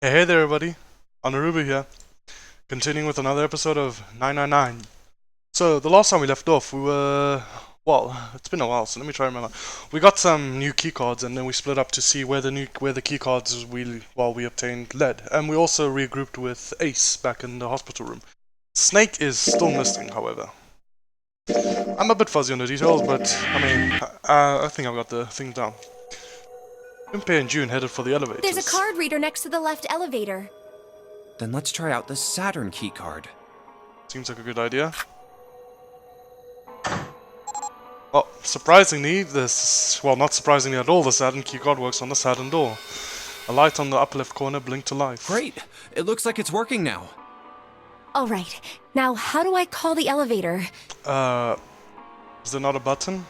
Hey there everybody, Anarubu here, continuing with another episode of 999. So, the last time we left off, well, it's been a while, so let me try to remember. We got some new keycards and then we split up to see where the keycards we obtained led. And we also regrouped with Ace back in the hospital room. Snake is still missing, however. I'm a bit fuzzy on the details, but, I think I've got the thing down. Junpei and June headed for the elevators. There's a card reader next to the left elevator. Then let's try out the Saturn keycard. Seems like a good idea. Well, surprisingly, not surprisingly at all, the Saturn keycard works on the Saturn door. A light on the upper left corner blinked to life. Great! It looks like it's working now. Alright, now how do I call the elevator? Is there not a button?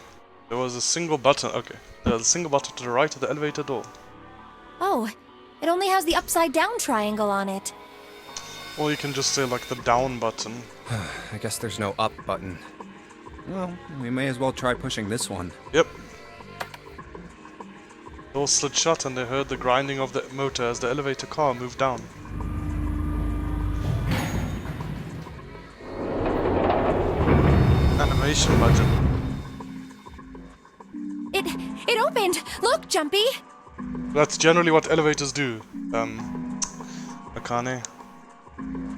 There was a single button, okay. There's a single button to the right of the elevator door. Oh, it only has the upside down triangle on it. Or you can just say like the down button. I guess there's no up button. Well, we may as well try pushing this one. Yep. The door slid shut and they heard the grinding of the motor as the elevator car moved down. Animation button. It opened! Look, Jumpy! That's generally what elevators do. Akane.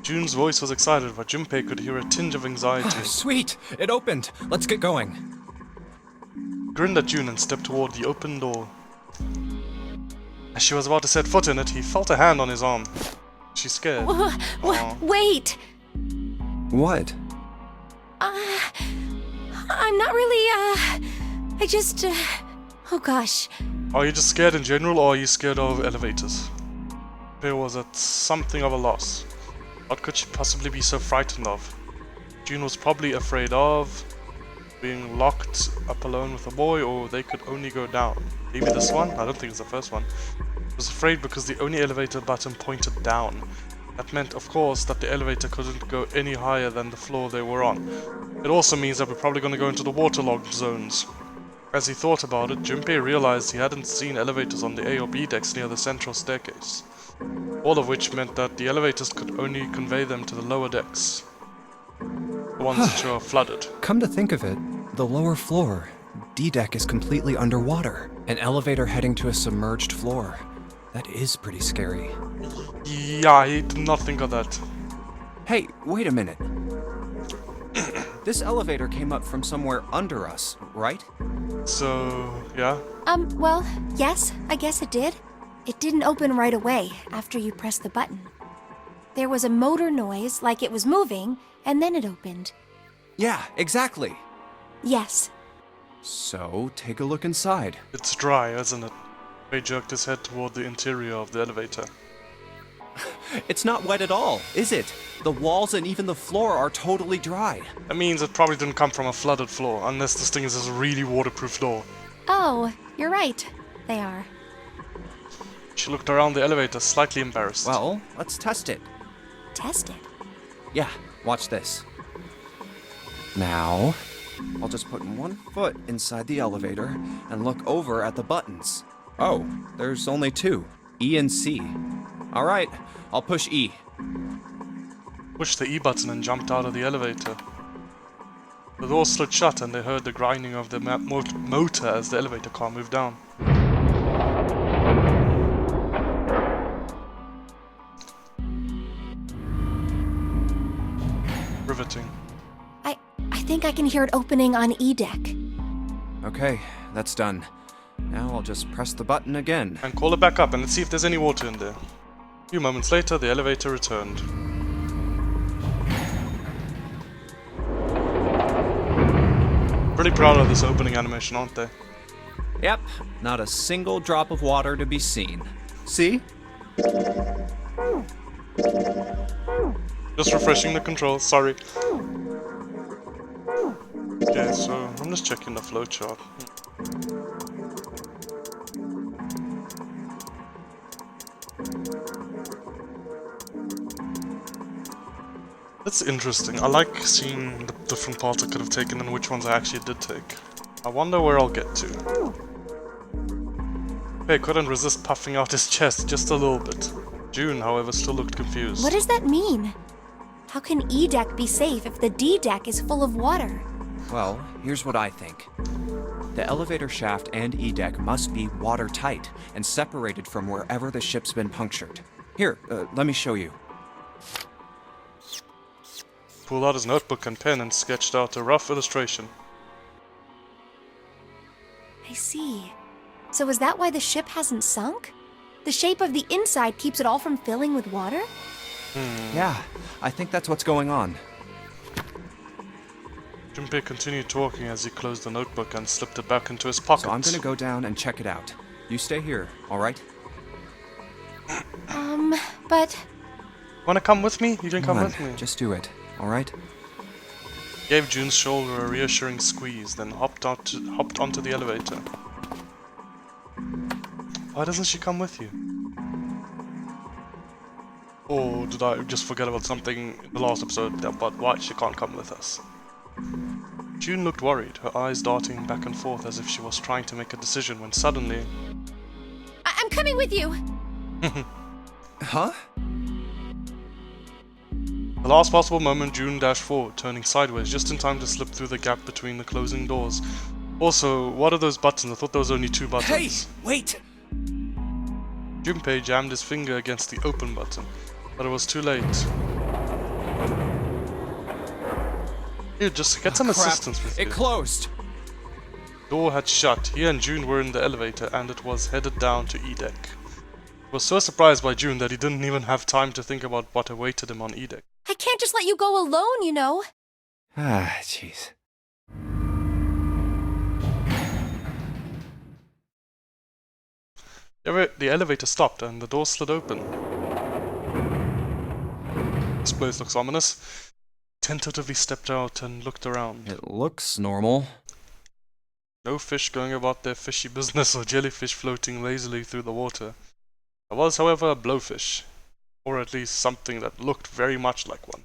June's voice was excited, but Junpei could hear a tinge of anxiety. Sweet! It opened! Let's get going. Grinned at June and stepped toward the open door. As she was about to set foot in it, he felt a hand on his arm. She's scared. Wait! What? I'm not really, I just, oh gosh. Are you just scared in general, or are you scared of elevators? Junpei was at something of a loss. What could she possibly be so frightened of? June was probably afraid of being locked up alone with a boy, or they could only go down. Maybe this one? I don't think it's the first one. She was afraid because the only elevator button pointed down. That meant, of course, that the elevator couldn't go any higher than the floor they were on. It also means that we're probably going to go into the waterlogged zones. As he thought about it, Junpei realized he hadn't seen elevators on the A or B decks near the central staircase. All of which meant that the elevators could only convey them to the lower decks. The ones which are flooded. Come to think of it, the lower floor, D deck, is completely underwater. An elevator heading to a submerged floor. That is pretty scary. Yeah, I did not think of that. Hey, wait a minute. This elevator came up from somewhere under us, right? So, yeah? Well, yes, I guess it did. It didn't open right away after you pressed the button. There was a motor noise like it was moving, and then it opened. Yeah, exactly. Yes. So, take a look inside. It's dry, isn't it? Ray jerked his head toward the interior of the elevator. It's not wet at all, is it? The walls and even the floor are totally dry. That means it probably didn't come from a flooded floor, unless this thing is a really waterproof door. Oh, you're right. They are. She looked around the elevator, slightly embarrassed. Well, let's test it. Test it. Yeah, watch this. Now, I'll just put one foot inside the elevator and look over at the buttons. Oh, there's only two, E and C. All right, I'll push E. Pushed the E button and jumped out of the elevator. The door slid shut and they heard the grinding of the motor as the elevator car moved down. Riveting. I think I can hear it opening on E deck. Okay, that's done. Now I'll just press the button again. And call it back up and let's see if there's any water in there. A few moments later, the elevator returned. Pretty proud of this opening animation, aren't they? Yep, not a single drop of water to be seen. See? Just refreshing the controls, sorry. Okay, so I'm just checking the flowchart. That's interesting. I like seeing the different parts I could have taken and which ones I actually did take. I wonder where I'll get to. Pei couldn't resist puffing out his chest just a little bit. June, however, still looked confused. What does that mean? How can E deck be safe if the D deck is full of water? Well, here's what I think. The elevator shaft and E deck must be watertight and separated from wherever the ship's been punctured. Here, let me show you. Pulled out his notebook and pen and sketched out a rough illustration. I see. So is that why the ship hasn't sunk? The shape of the inside keeps it all from filling with water? Yeah, I think that's what's going on. Junpei continued talking as he closed the notebook and slipped it back into his pocket. So I'm gonna go down and check it out. You stay here, alright? But Wanna come with me? You can come Come with on, me. just do it, alright? Gave June's shoulder a reassuring squeeze, then hopped onto the elevator. Why doesn't she come with you? Or did I just forget about something in the last episode about why she can't come with us? June looked worried, her eyes darting back and forth as if she was trying to make a decision when suddenly... I'm coming with you! Huh? The last possible moment, June dashed forward, turning sideways just in time to slip through the gap between the closing doors. Also, what are those buttons? I thought there was only 2 buttons. Hey, wait! Junpei jammed his finger against the open button, but it was too late. Dude, just get some Crap, assistance with it you. closed! Door had shut. He and June were in the elevator, and it was headed down to E deck. He was so surprised by June that he didn't even have time to think about what awaited him on E deck. I can't just let you go alone, you know. Ah, jeez. The elevator stopped and the door slid open. This place looks ominous. Tentatively stepped out and looked around. It looks normal. No fish going about their fishy business or jellyfish floating lazily through the water. There was, however, a blowfish, or at least something that looked very much like one.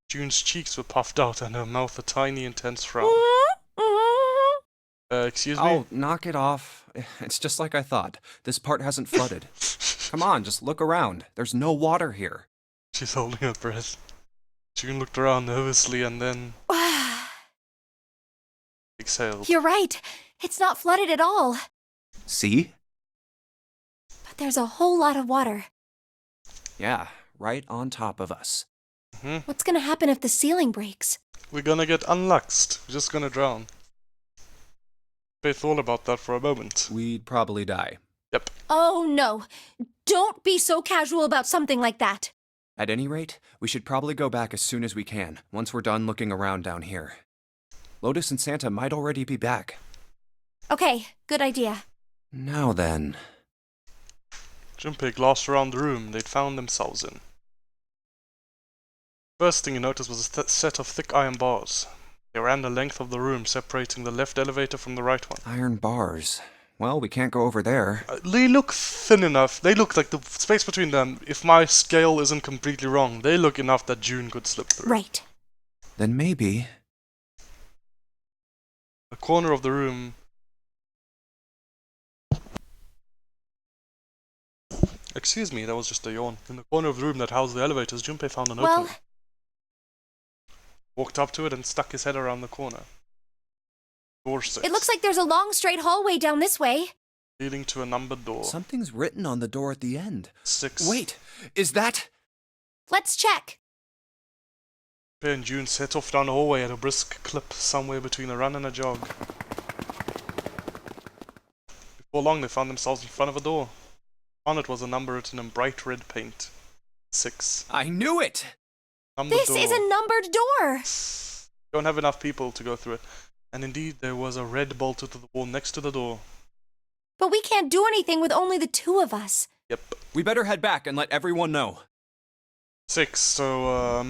June's cheeks were puffed out and her mouth a tiny, intense frown. Excuse me? Oh, knock it off. It's just like I thought. This part hasn't flooded. Come on, just look around. There's no water here. She's holding her breath. June looked around nervously and then exhaled. You're right. It's not flooded at all. See? Mm-hmm. But there's a whole lot of water. Yeah, right on top of us. What's gonna happen if the ceiling breaks? We're gonna get unluxed. We're just gonna drown. They thought about that for a moment. We'd probably die. Yep. Oh no. Don't be so casual about something like that. At any rate, we should probably go back as soon as we can, once we're done looking around down here. Lotus and Santa might already be back. Okay, good idea. Now then... Junpei glanced around the room they'd found themselves in. First thing he noticed was a set of thick iron bars. They ran the length of the room, separating the left elevator from the right one. Iron bars. Well, we can't go over there. They look thin enough. They look like the space between them, if my scale isn't completely wrong, they look enough that June could slip through. Right. Then maybe... The corner of the room... Excuse me, that was just a yawn. In the corner of the room that housed the elevators, Junpei found an Well, opening. Walked up to it and stuck his head around the corner. Door 6. it looks like there's a long straight hallway down this way. Leading to a numbered door. Something's written on the door at the end. 6. Wait, is that... Let's check. Junpei and June set off down the hallway at a brisk clip, somewhere between a run and a jog. Before long, they found themselves in front of a door. On it was a number written in bright red paint. 6. I knew it! Numbered This door. is a numbered door. Don't have enough people to go through it. And indeed, there was a red bolted to the wall next to the door. But we can't do anything with only the two of us. Yep. We better head back and let everyone know. 6, so,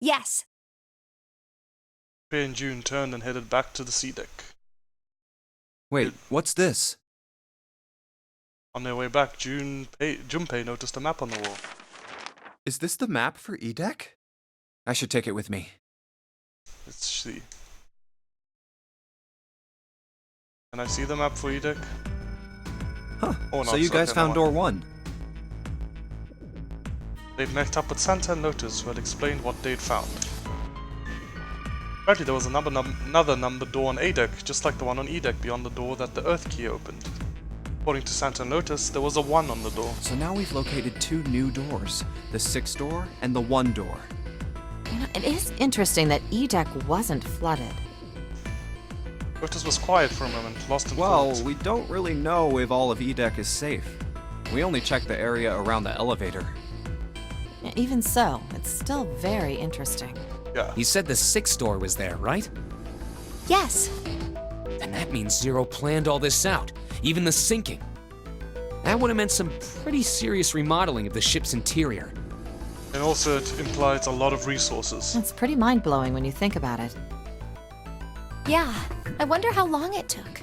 Yes. Junpei and June turned and headed back to the sea deck. Wait, what's this? On their way back, Junpei noticed a map on the wall. Is this the map for E-Deck? I should take it with me. Let's see. Can I see the map for E-Deck? Huh. Or So not, you guys okay, found never door 1. They'd met up with Santa and Lotus, who had explained what they'd found. Apparently there was another numbered door on A deck, just like the one on E deck beyond the door that the Earth Key opened. According to Santa and Lotus, there was a 1 on the door. So now we've located 2 new doors. The 6 door and the 1 door. You know, it is interesting that E-Deck wasn't flooded. Lotus was quiet for a moment, lost in Well, thought. we don't really know if all of E-Deck is safe. We only checked the area around the elevator. Even so, it's still very interesting. Yeah. You said the 6th door was there, right? Yes. Then that means Zero planned all this out, even the sinking. That would have meant some pretty serious remodeling of the ship's interior. And also it implies a lot of resources. It's pretty mind-blowing when you think about it. Yeah. I wonder how long it took.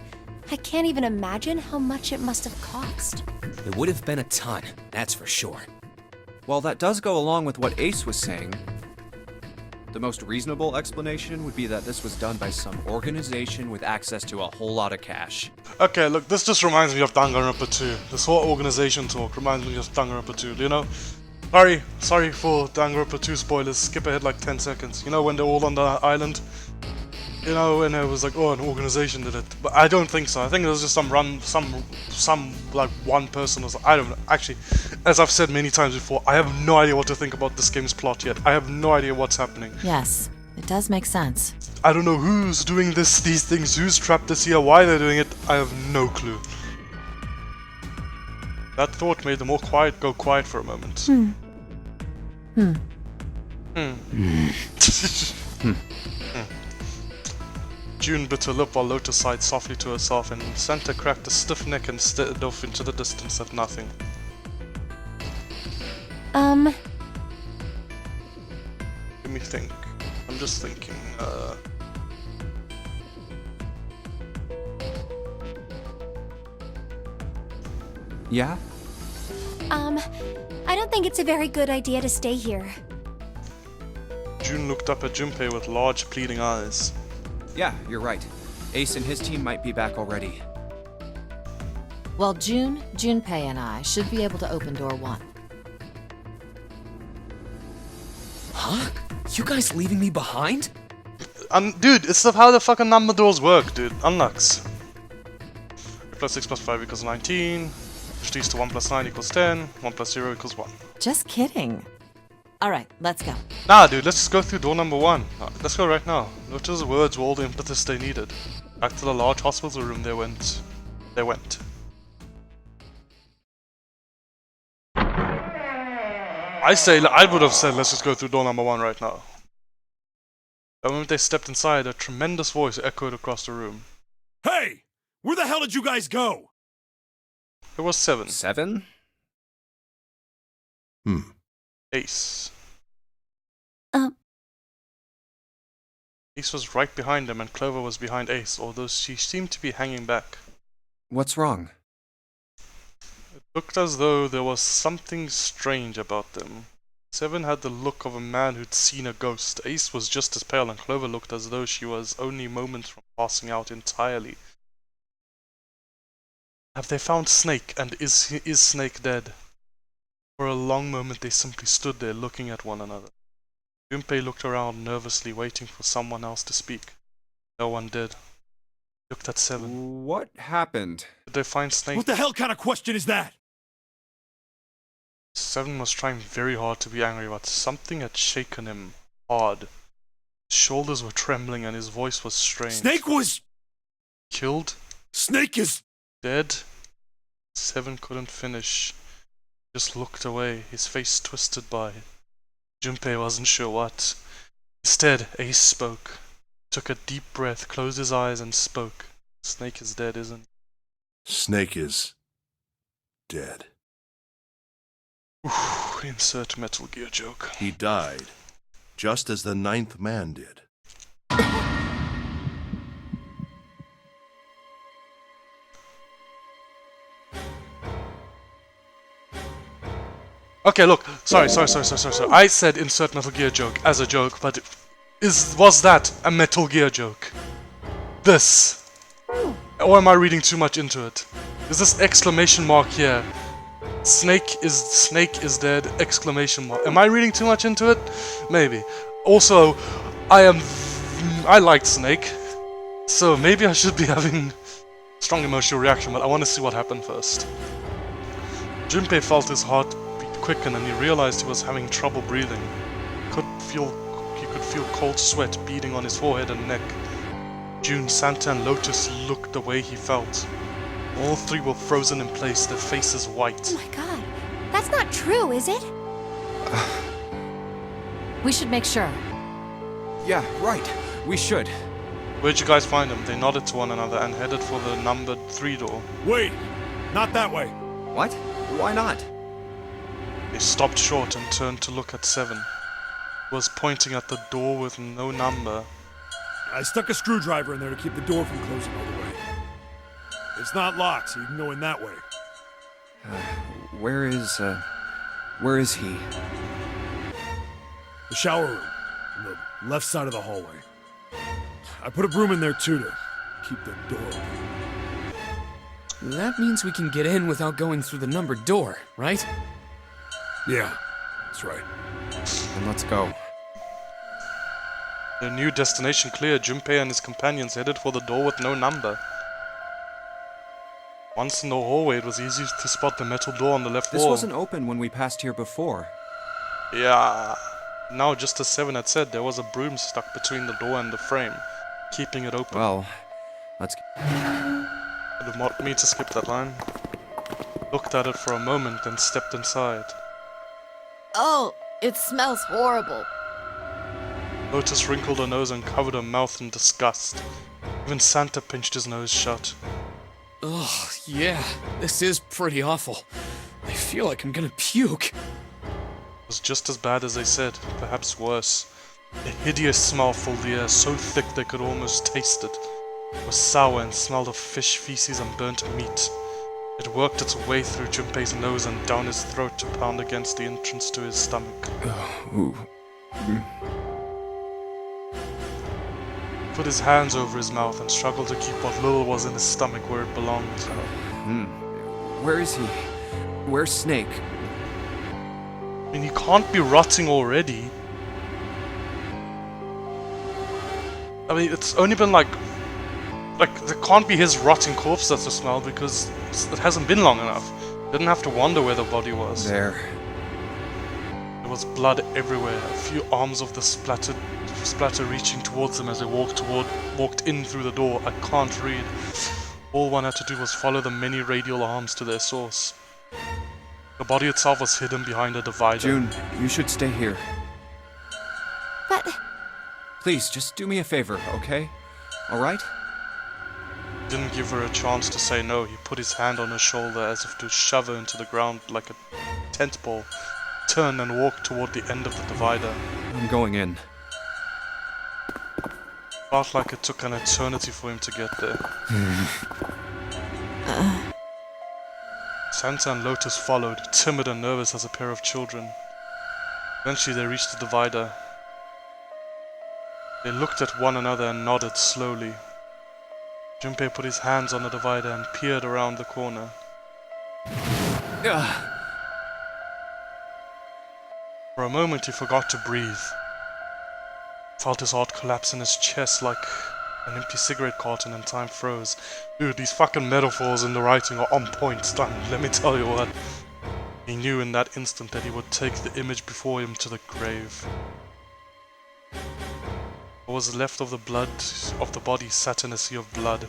I can't even imagine how much it must have cost. It would have been a ton, that's for sure. Well, that does go along with what Ace was saying. The most reasonable explanation would be that this was done by some organization with access to a whole lot of cash. Okay, look, this just reminds me of Danganronpa 2. This whole organization talk reminds me of Danganronpa 2, you know? Sorry for Danganronpa 2 spoilers, skip ahead like 10 seconds. You know when they're all on the island? You know, and it was like, oh, an organization did it. But I don't think so. I think it was just some like one person or something. I don't know. Actually, as I've said many times before, I have no idea what to think about this game's plot yet. I have no idea what's happening. Yes, it does make sense. I don't know who's doing these things, who's trapped us here, why they're doing it. I have no clue. That thought made the more quiet go quiet for a moment. June bit her lip while Lotus sighed softly to herself, and Santa cracked a stiff neck and stared off into the distance at nothing. Um, Let me think. I'm just thinking, Yeah? I don't think it's a very good idea to stay here. June looked up at Junpei with large, pleading eyes. Yeah, you're right. Ace and his team might be back already. Well, Junpei and I should be able to open door 1. Huh? You guys leaving me behind? Dude, it's how the fucking number doors work, dude. Unlux. Plus 6 plus 5 equals 19. Which leads to 1 plus 9 equals 10. 1 plus 0 equals 1. Just kidding. All right, let's go. Nah, dude, let's just go through door number 1. Let's go right now. Lotus's words were all the impetus they needed. Back to the large hospital room they went. I would have said let's just go through door number 1 right now. The moment they stepped inside, a tremendous voice echoed across the room. Hey! Where the hell did you guys go? It was 7. 7? Ace. Um. Ace was right behind him and Clover was behind Ace, although she seemed to be hanging back. What's wrong? It looked as though there was something strange about them. 7 had the look of a man who'd seen a ghost. Ace was just as pale and Clover looked as though she was only moments from passing out entirely. Have they found Snake, and is Snake dead? For a long moment they simply stood there looking at one another. Junpei looked around nervously, waiting for someone else to speak. No one did. Looked at 7. What happened? Did they find Snake? What the hell kind of question is that? 7 was trying very hard to be angry, but something had shaken him hard. His shoulders were trembling and his voice was strange. Snake was... Killed? Snake is... Dead? 7 couldn't finish. Just looked away, his face twisted by. Junpei wasn't sure what. Instead, Ace spoke. Took a deep breath, closed his eyes and spoke. Snake is dead, isn't he? Snake is... dead. Oof, insert Metal Gear joke. He died, just as the 9th man did. Okay, look, sorry. I said insert Metal Gear joke as a joke, but was that a Metal Gear joke? This. Or am I reading too much into it? There's this exclamation mark here. Snake is dead, exclamation mark. Am I reading too much into it? Maybe. Also, I liked Snake, so maybe I should be having strong emotional reaction, but I want to see what happened first. Junpei felt his heart beat quicken and he realized he was having trouble breathing. He could feel cold sweat beading on his forehead and neck. June, Santa and Lotus looked the way he felt. All three were frozen in place, their faces white. Oh my god. That's not true, is it? We should make sure. Yeah, right. We should. Where'd you guys find them? They nodded to one another and headed for the numbered 3 door. Wait! Not that way! What? Why not? They stopped short and turned to look at 7. He was pointing at the door with no number. I stuck a screwdriver in there to keep the door from closing all the way. It's not locked, so you can go in that way. Where is he? The shower room, on the left side of the hallway. I put a broom in there too to keep the door open. That means we can get in without going through the numbered door, right? Yeah, that's right. Then let's go. Their new destination clear, Junpei and his companions headed for the door with no number. Once in the hallway, it was easy to spot the metal door on the left This wall. wasn't open when we passed here before. Yeah. Now, just as 7 had said, there was a broom stuck between the door and the frame, keeping it open. Well, let's... I didn't want me to skip that line. Looked at it for a moment, then stepped inside. Oh, it smells horrible. Lotus wrinkled her nose and covered her mouth in disgust. Even Santa pinched his nose shut. Ugh, yeah, this is pretty awful. I feel like I'm gonna puke. It was just as bad as they said, perhaps worse. A hideous smell filled the air, so thick they could almost taste it. It was sour and smelled of fish, feces and burnt meat. It worked its way through Junpei's nose and down his throat to pound against the entrance to his stomach. Ooh. Put his hands over his mouth and struggled to keep what little was in his stomach where it belonged. Where is he? Where's Snake? I mean, he can't be rotting already. I mean, it's only been like, there can't be his rotting corpse that's the smell because it hasn't been long enough. Didn't have to wonder where the body was. There. There was blood everywhere. A few arms of the splatter reaching towards them as they walked in through the door. I can't read. All one had to do was follow the many radial arms to their source. The body itself was hidden behind a divider. June, you should stay here. But Please, just do me a favor, okay? Alright? Didn't give her a chance to say no. He put his hand on her shoulder as if to shove her into the ground like a tent pole. Turned and walked toward the end of the divider. I'm going in. Felt like it took an eternity for him to get there. Santa and Lotus followed, timid and nervous as a pair of children. Eventually they reached the divider. They looked at one another and nodded slowly. Junpei put his hands on the divider and peered around the corner. For a moment he forgot to breathe. Felt his heart collapse in his chest like an empty cigarette carton and time froze. Dude, these fucking metaphors in the writing are on point, Stan, let me tell you what. He knew in that instant that he would take the image before him to the grave. What was left of the blood of the body sat in a sea of blood.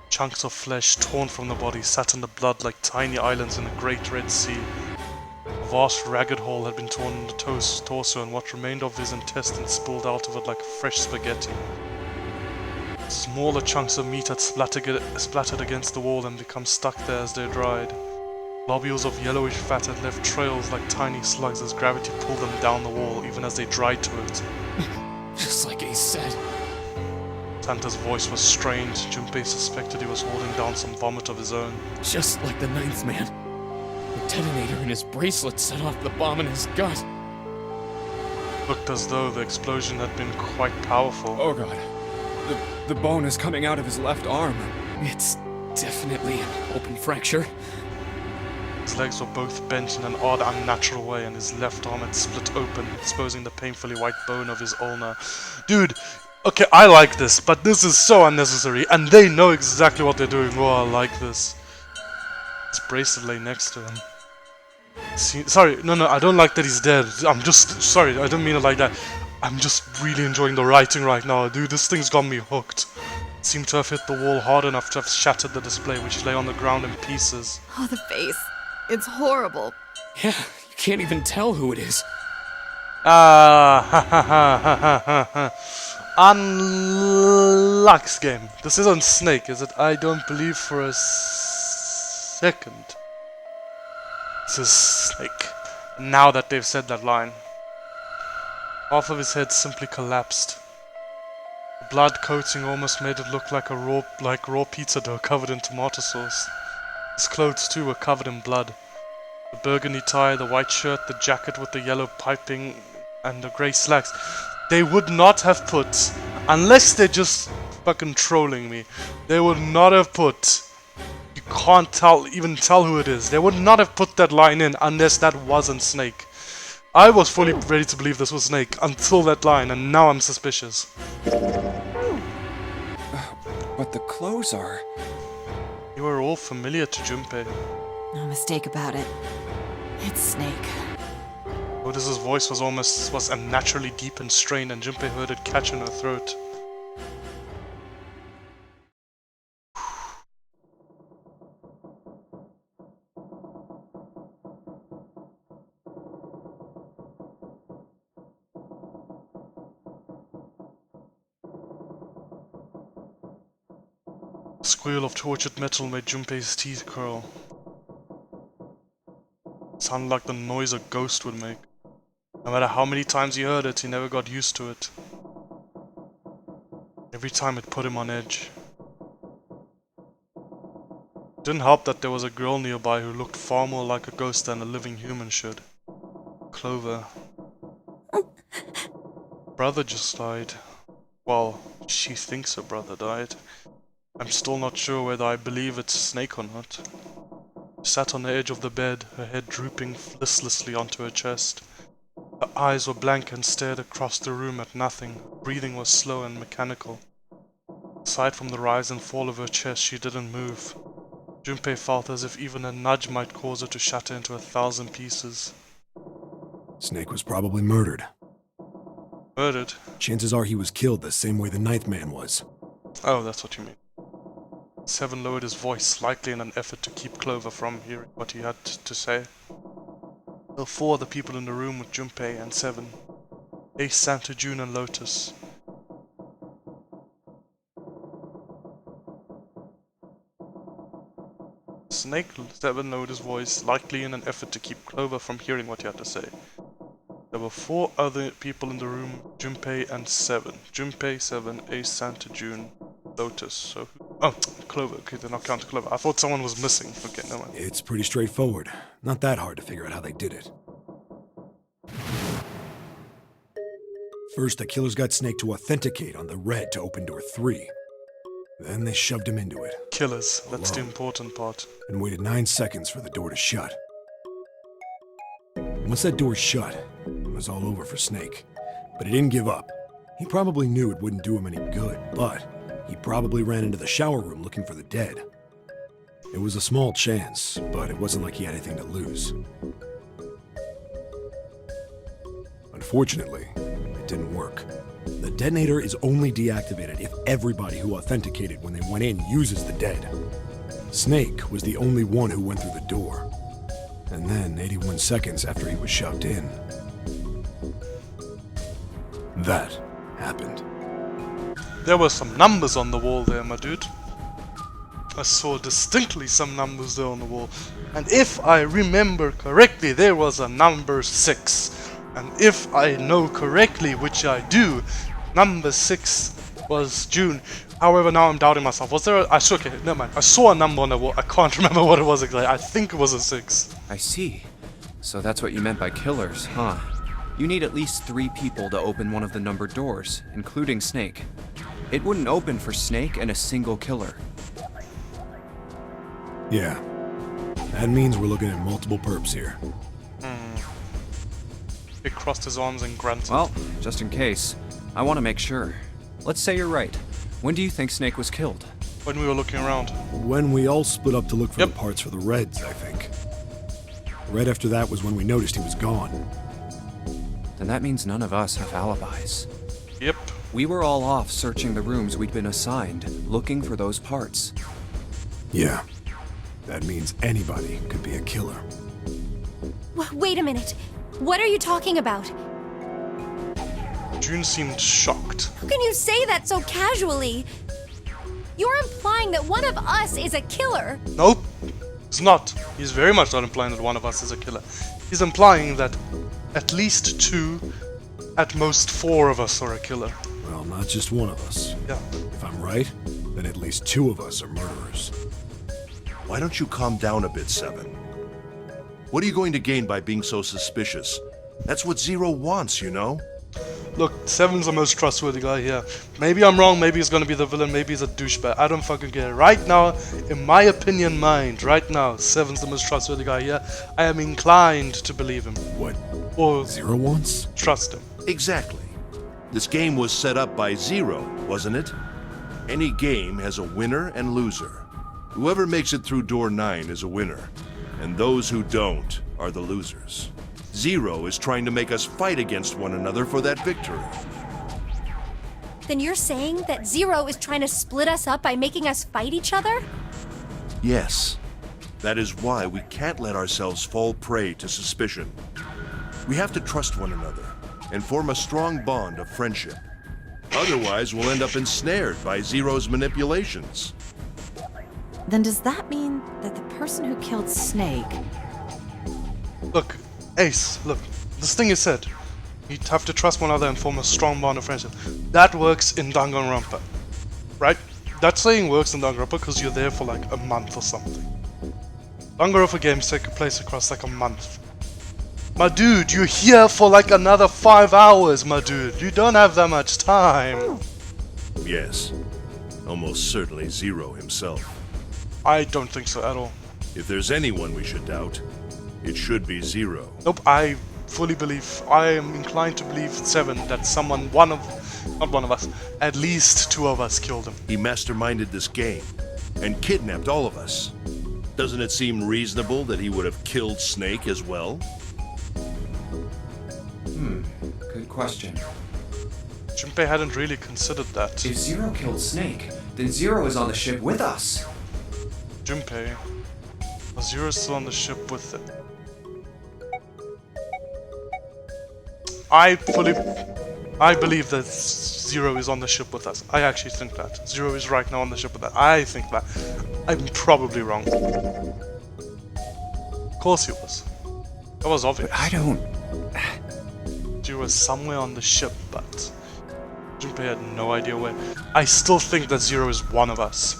Chunks of flesh torn from the body sat in the blood like tiny islands in a great Red Sea. A vast ragged hole had been torn in the torso and what remained of his intestines spilled out of it like fresh spaghetti. Smaller chunks of meat had splattered against the wall and become stuck there as they dried. Globules of yellowish fat had left trails like tiny slugs as gravity pulled them down the wall even as they dried to it. Just like he said. Santa's voice was strained. Junpei suspected he was holding down some vomit of his own. Just like the ninth man. The detonator in his bracelet set off the bomb in his gut. Looked as though the explosion had been quite powerful. Oh god. The bone is coming out of his left arm. It's Definitely an open fracture. His legs were both bent in an odd, unnatural way, and his left arm had split open, exposing the painfully white bone of his ulna. Dude, okay, I like this, but this is so unnecessary, and they know exactly what they're doing. Oh, I like this. His bracelet lay next to him. Sorry, no, I don't like that he's dead. I'm just, sorry, I don't mean it like that. I'm just really enjoying the writing right now. Dude, this thing's got me hooked. It seemed to have hit the wall hard enough to have shattered the display, which lay on the ground in pieces. Oh, the face. It's horrible. Yeah, you can't even tell who it is. Unlux game. This isn't Snake, is it? I don't believe for a second. This is Snake. Now that they've said that line. Half of his head simply collapsed. The blood coating almost made it look like raw pizza dough covered in tomato sauce. His clothes too were covered in blood. The burgundy tie, the white shirt, the jacket with the yellow piping, and the grey slacks. They would not have put, unless they're just fucking trolling me, they would not have put, you can't even tell who it is, they would not have put that line in unless that wasn't Snake. I was fully ready to believe this was Snake until that line, and now I'm suspicious. But the clothes are... You were all familiar to Junpei. No mistake about it. It's Snake. Otis's voice was unnaturally deep and strained, and Junpei heard it catch in her throat. The squeal of tortured metal made Junpei's teeth curl. It sounded like the noise a ghost would make. No matter how many times he heard it, he never got used to it. Every time it put him on edge. It didn't help that there was a girl nearby who looked far more like a ghost than a living human should. Clover. Brother just died. Well, she thinks her brother died. I'm still not sure whether I believe it's Snake or not. She sat on the edge of the bed, her head drooping listlessly onto her chest. Her eyes were blank and stared across the room at nothing. Her breathing was slow and mechanical. Aside from the rise and fall of her chest, she didn't move. Junpei felt as if even a nudge might cause her to shatter into 1,000 pieces. Snake was probably murdered. Murdered? Chances are he was killed the same way the Ninth Man was. Oh, that's what you mean. Seven lowered his voice, likely in an effort to keep Clover from hearing what he had to say. There were 4 other people in the room with Junpei and Seven. Ace, Santa, June, and Lotus. Snake, Seven lowered his voice, likely in an effort to keep Clover from hearing what he had to say. There were 4 other people in the room, Junpei and Seven. Junpei, Seven, Ace, Santa, June, Lotus. So, oh, Clover. Okay, they're not counting Clover. I thought someone was missing. Okay, never mind. It's pretty straightforward. Not that hard to figure out how they did it. First, the killers got Snake to authenticate on the red to open door 3. Then they shoved him into it. Killers. That's the important part. And waited 9 seconds for the door to shut. Once that door shut, it was all over for Snake. But he didn't give up. He probably knew it wouldn't do him any good, but he probably ran into the shower room looking for the dead. It was a small chance, but it wasn't like he had anything to lose. Unfortunately, it didn't work. The detonator is only deactivated if everybody who authenticated when they went in uses the dead. Snake was the only one who went through the door. And then, 81 seconds after he was shoved in, that happened. There were some numbers on the wall there, my dude. I saw distinctly some numbers there on the wall. And if I remember correctly, there was a number 6. And if I know correctly, which I do, number 6 was June. However, now I'm doubting myself. Was there okay, never mind. I saw a number on the wall. I can't remember what it was exactly. I think it was a 6. I see. So that's what you meant by killers, huh? You need at least 3 people to open one of the numbered doors, including Snake. It wouldn't open for Snake and a single killer. Yeah. That means we're looking at multiple perps here. He crossed his arms and grunted. Well, just in case, I want to make sure. Let's say you're right. When do you think Snake was killed? When we were looking around. When we all split up to look for Yep. the parts for the Reds, I think. Right after that was when we noticed he was gone. Then that means none of us have alibis. Yep. We were all off searching the rooms we'd been assigned, looking for those parts. Yeah. That means anybody could be a killer. Wait a minute. What are you talking about? June seemed shocked. How can you say that so casually? You're implying that one of us is a killer. Nope. He's not. He's very much not implying that one of us is a killer. He's implying that at least 2, at most 4 of us are a killer. Well, not just one of us. Yeah. If I'm right, then at least 2 of us are murderers. Why don't you calm down a bit, Seven? What are you going to gain by being so suspicious? That's what Zero wants, you know? Look, Seven's the most trustworthy guy here. Maybe I'm wrong, maybe he's gonna be the villain, maybe he's a douchebag. I don't fucking care. Right now, in my opinion mind, right now, Seven's the most trustworthy guy here. I am inclined to believe him. What Or Zero wants? trust him. Exactly. This game was set up by Zero, wasn't it? Any game has a winner and loser. Whoever makes it through door 9 is a winner, and those who don't are the losers. Zero is trying to make us fight against one another for that victory. Then you're saying that Zero is trying to split us up by making us fight each other? Yes. That is why we can't let ourselves fall prey to suspicion. We have to trust one another and form a strong bond of friendship. Otherwise, we'll end up ensnared by Zero's manipulations. Then does that mean that the person who killed Snake... Look, Ace, look, this thing is said. You have to trust one another and form a strong bond of friendship. That works in Danganronpa, right? That saying works in Danganronpa because you're there for like a month or something. Danganronpa games take place across like a month. My dude, you're here for like another 5 hours, my dude. You don't have that much time. Yes. Almost certainly Zero himself. I don't think so at all. If there's anyone we should doubt, it should be Zero. Nope, I fully believe, I am inclined to believe, Seven, that someone, not one of us, at least 2 of us killed him. He masterminded this game and kidnapped all of us. Doesn't it seem reasonable that he would have killed Snake as well? Good question. Junpei hadn't really considered that. If Zero killed Snake, then Zero is on the ship with us. Junpei, was Zero still on the ship with it? I believe that Zero is on the ship with us. I actually think that. Zero is right now on the ship with us. I think that. I'm probably wrong. Of course he was. That was obvious. But I don't... Zero was somewhere on the ship, but Junpei had no idea where. I still think that Zero is one of us.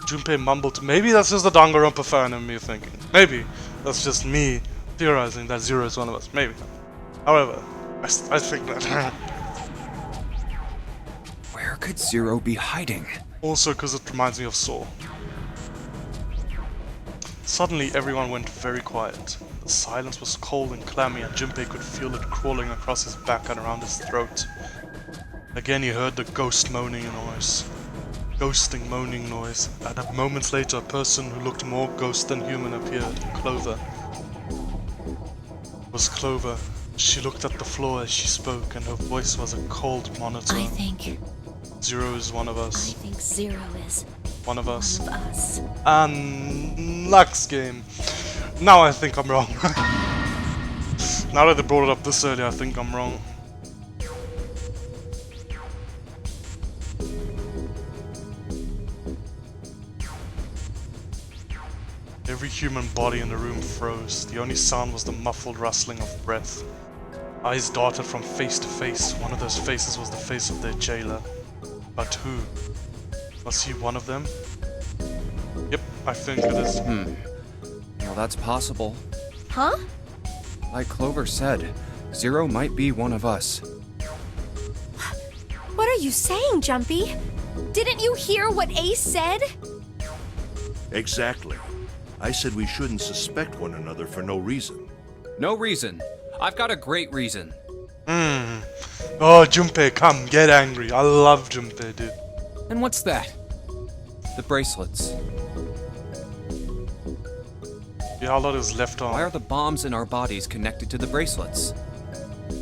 Junpei mumbled, maybe that's just the Danganronpa fan in me thinking. Maybe that's just me theorizing that Zero is one of us. Maybe. However, I think that. Where could Zero be hiding? Also because it reminds me of Saw. Suddenly everyone went very quiet. The silence was cold and clammy and Junpei could feel it crawling across his back and around his throat. Again he heard the ghost moaning noise. Ghosting moaning noise, and moments later a person who looked more ghost than human appeared. Clover. It was Clover. She looked at the floor as she spoke and her voice was a cold monotone. I think Zero is one of us. Zero is One of us. of us. And next game. Now I think I'm wrong. Now that they brought it up this early, I think I'm wrong. Every human body in the room froze. The only sound was the muffled rustling of breath. Eyes darted from face to face. One of those faces was the face of their jailer. But who? Was he one of them? Yep, I think it is. Well, that's possible. Huh? Like Clover said, Zero might be one of us. What are you saying, Jumpy? Didn't you hear what Ace said? Exactly. I said we shouldn't suspect one another for no reason. No reason. I've got a great reason. Oh, Junpei, come, get angry. I love Junpei, dude. And what's that? The bracelets. Yeah, how lot is left Why are on? the bombs in our bodies connected to the bracelets?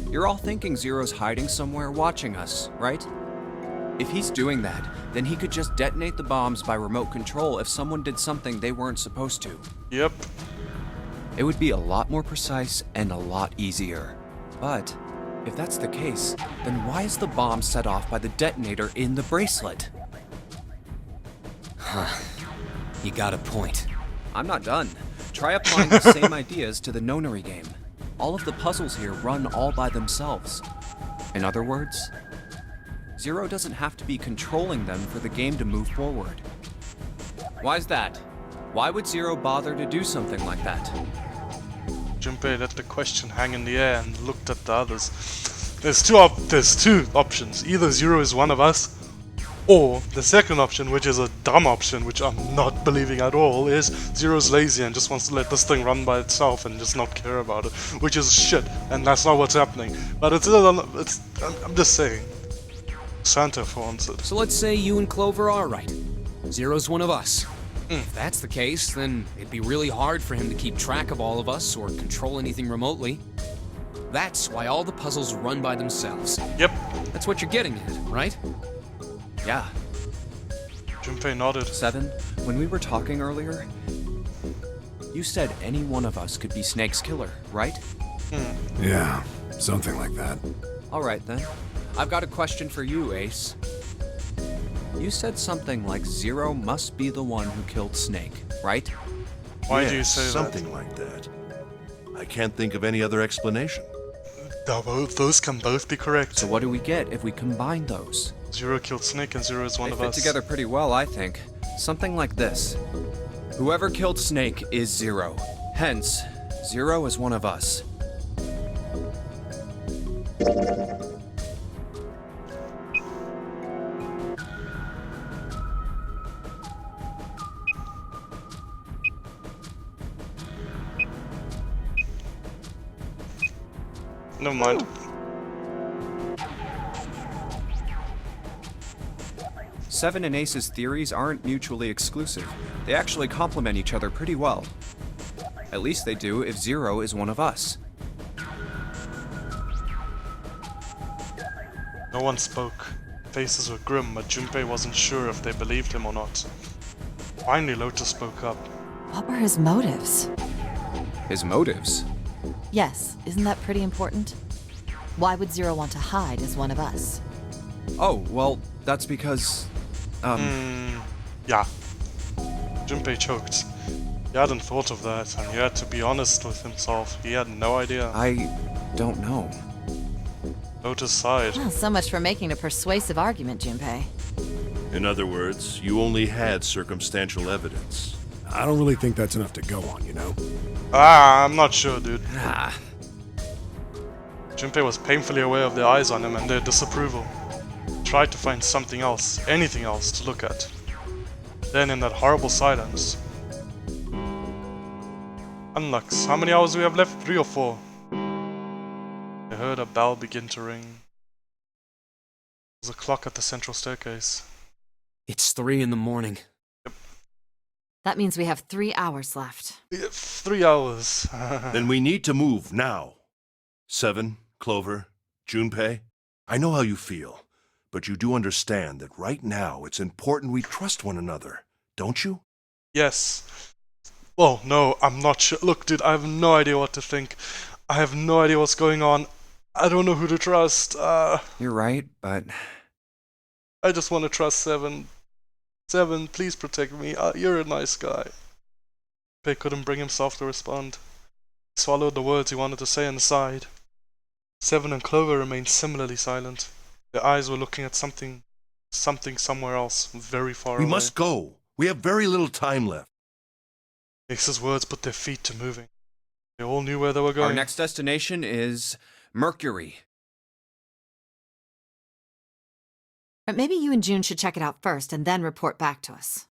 You're all thinking Zero's hiding somewhere watching us, right? If he's doing that, then he could just detonate the bombs by remote control if someone did something they weren't supposed to. Yep. It would be a lot more precise and a lot easier. But if that's the case, then why is the bomb set off by the detonator in the bracelet? You got a point. I'm not done. Try applying the same ideas to the Nonary game. All of the puzzles here run all by themselves. In other words, Zero doesn't have to be controlling them for the game to move forward. Why's that? Why would Zero bother to do something like that? Junpei let the question hang in the air and looked at the others. There's two options. Either Zero is one of us, or the second option, which is a dumb option, which I'm not believing at all, is Zero's lazy and just wants to let this thing run by itself and just not care about it, which is shit, and that's not what's happening. But I'm just saying. Santa for answered. So let's say you and Clover are right. Zero's one of us. If that's the case, then it'd be really hard for him to keep track of all of us or control anything remotely. That's why all the puzzles run by themselves. Yep. That's what you're getting at, right? Yeah. Junpei nodded. Seven, when we were talking earlier, you said any one of us could be Snake's killer, right? Yeah, something like that. Alright then. I've got a question for you, Ace. You said something like Zero must be the one who killed Snake, right? Why Yeah, do you say something like that. I can't think of any other explanation. that? Those can both be correct. So what do we get if we combine those? Zero killed Snake and Zero is one They of fit us. together pretty well, I think. Something like this. Whoever killed Snake is Zero. Hence, Zero is one of us. Never mind. Seven and Ace's theories aren't mutually exclusive. They actually complement each other pretty well. At least they do if Zero is one of us. No one spoke. Faces were grim, but Junpei wasn't sure if they believed him or not. Finally, Lotus spoke up. What were his motives? His motives? Yes, isn't that pretty important? Why would Zero want to hide as one of us? Oh, well, that's because... Yeah. Junpei choked. He hadn't thought of that, and he had to be honest with himself. He had no idea. I don't know. Lotus sighed. Well, so much for making a persuasive argument, Junpei. In other words, you only had circumstantial evidence. I don't really think that's enough to go on, you know? I'm not sure, dude. Ah, Junpei was painfully aware of their eyes on him and their disapproval. He tried to find something else, anything else, to look at. Then, in that horrible silence... Unlux, how many hours do we have left? 3 or 4? They heard a bell begin to ring. There was a clock at the central staircase. it's 3 in the morning. That means we have 3 hours left. 3 hours. Then we need to move now. Seven, Clover, Junpei, I know how you feel, but you do understand that right now it's important we trust one another, don't you? Yes. Well, no, I'm not sure. Look, dude, I have no idea what to think. I have no idea what's going on. I don't know who to trust. You're right, but... I just want to trust Seven. Seven, please protect me. You're a nice guy. Pei couldn't bring himself to respond. He swallowed the words he wanted to say and sighed. Seven and Clover remained similarly silent. Their eyes were looking at something somewhere else, very far away. We must go. We have very little time left. Ace's words put their feet to moving. They all knew where they were going. Our next destination is... Mercury. But maybe you and June should check it out first and then report back to us.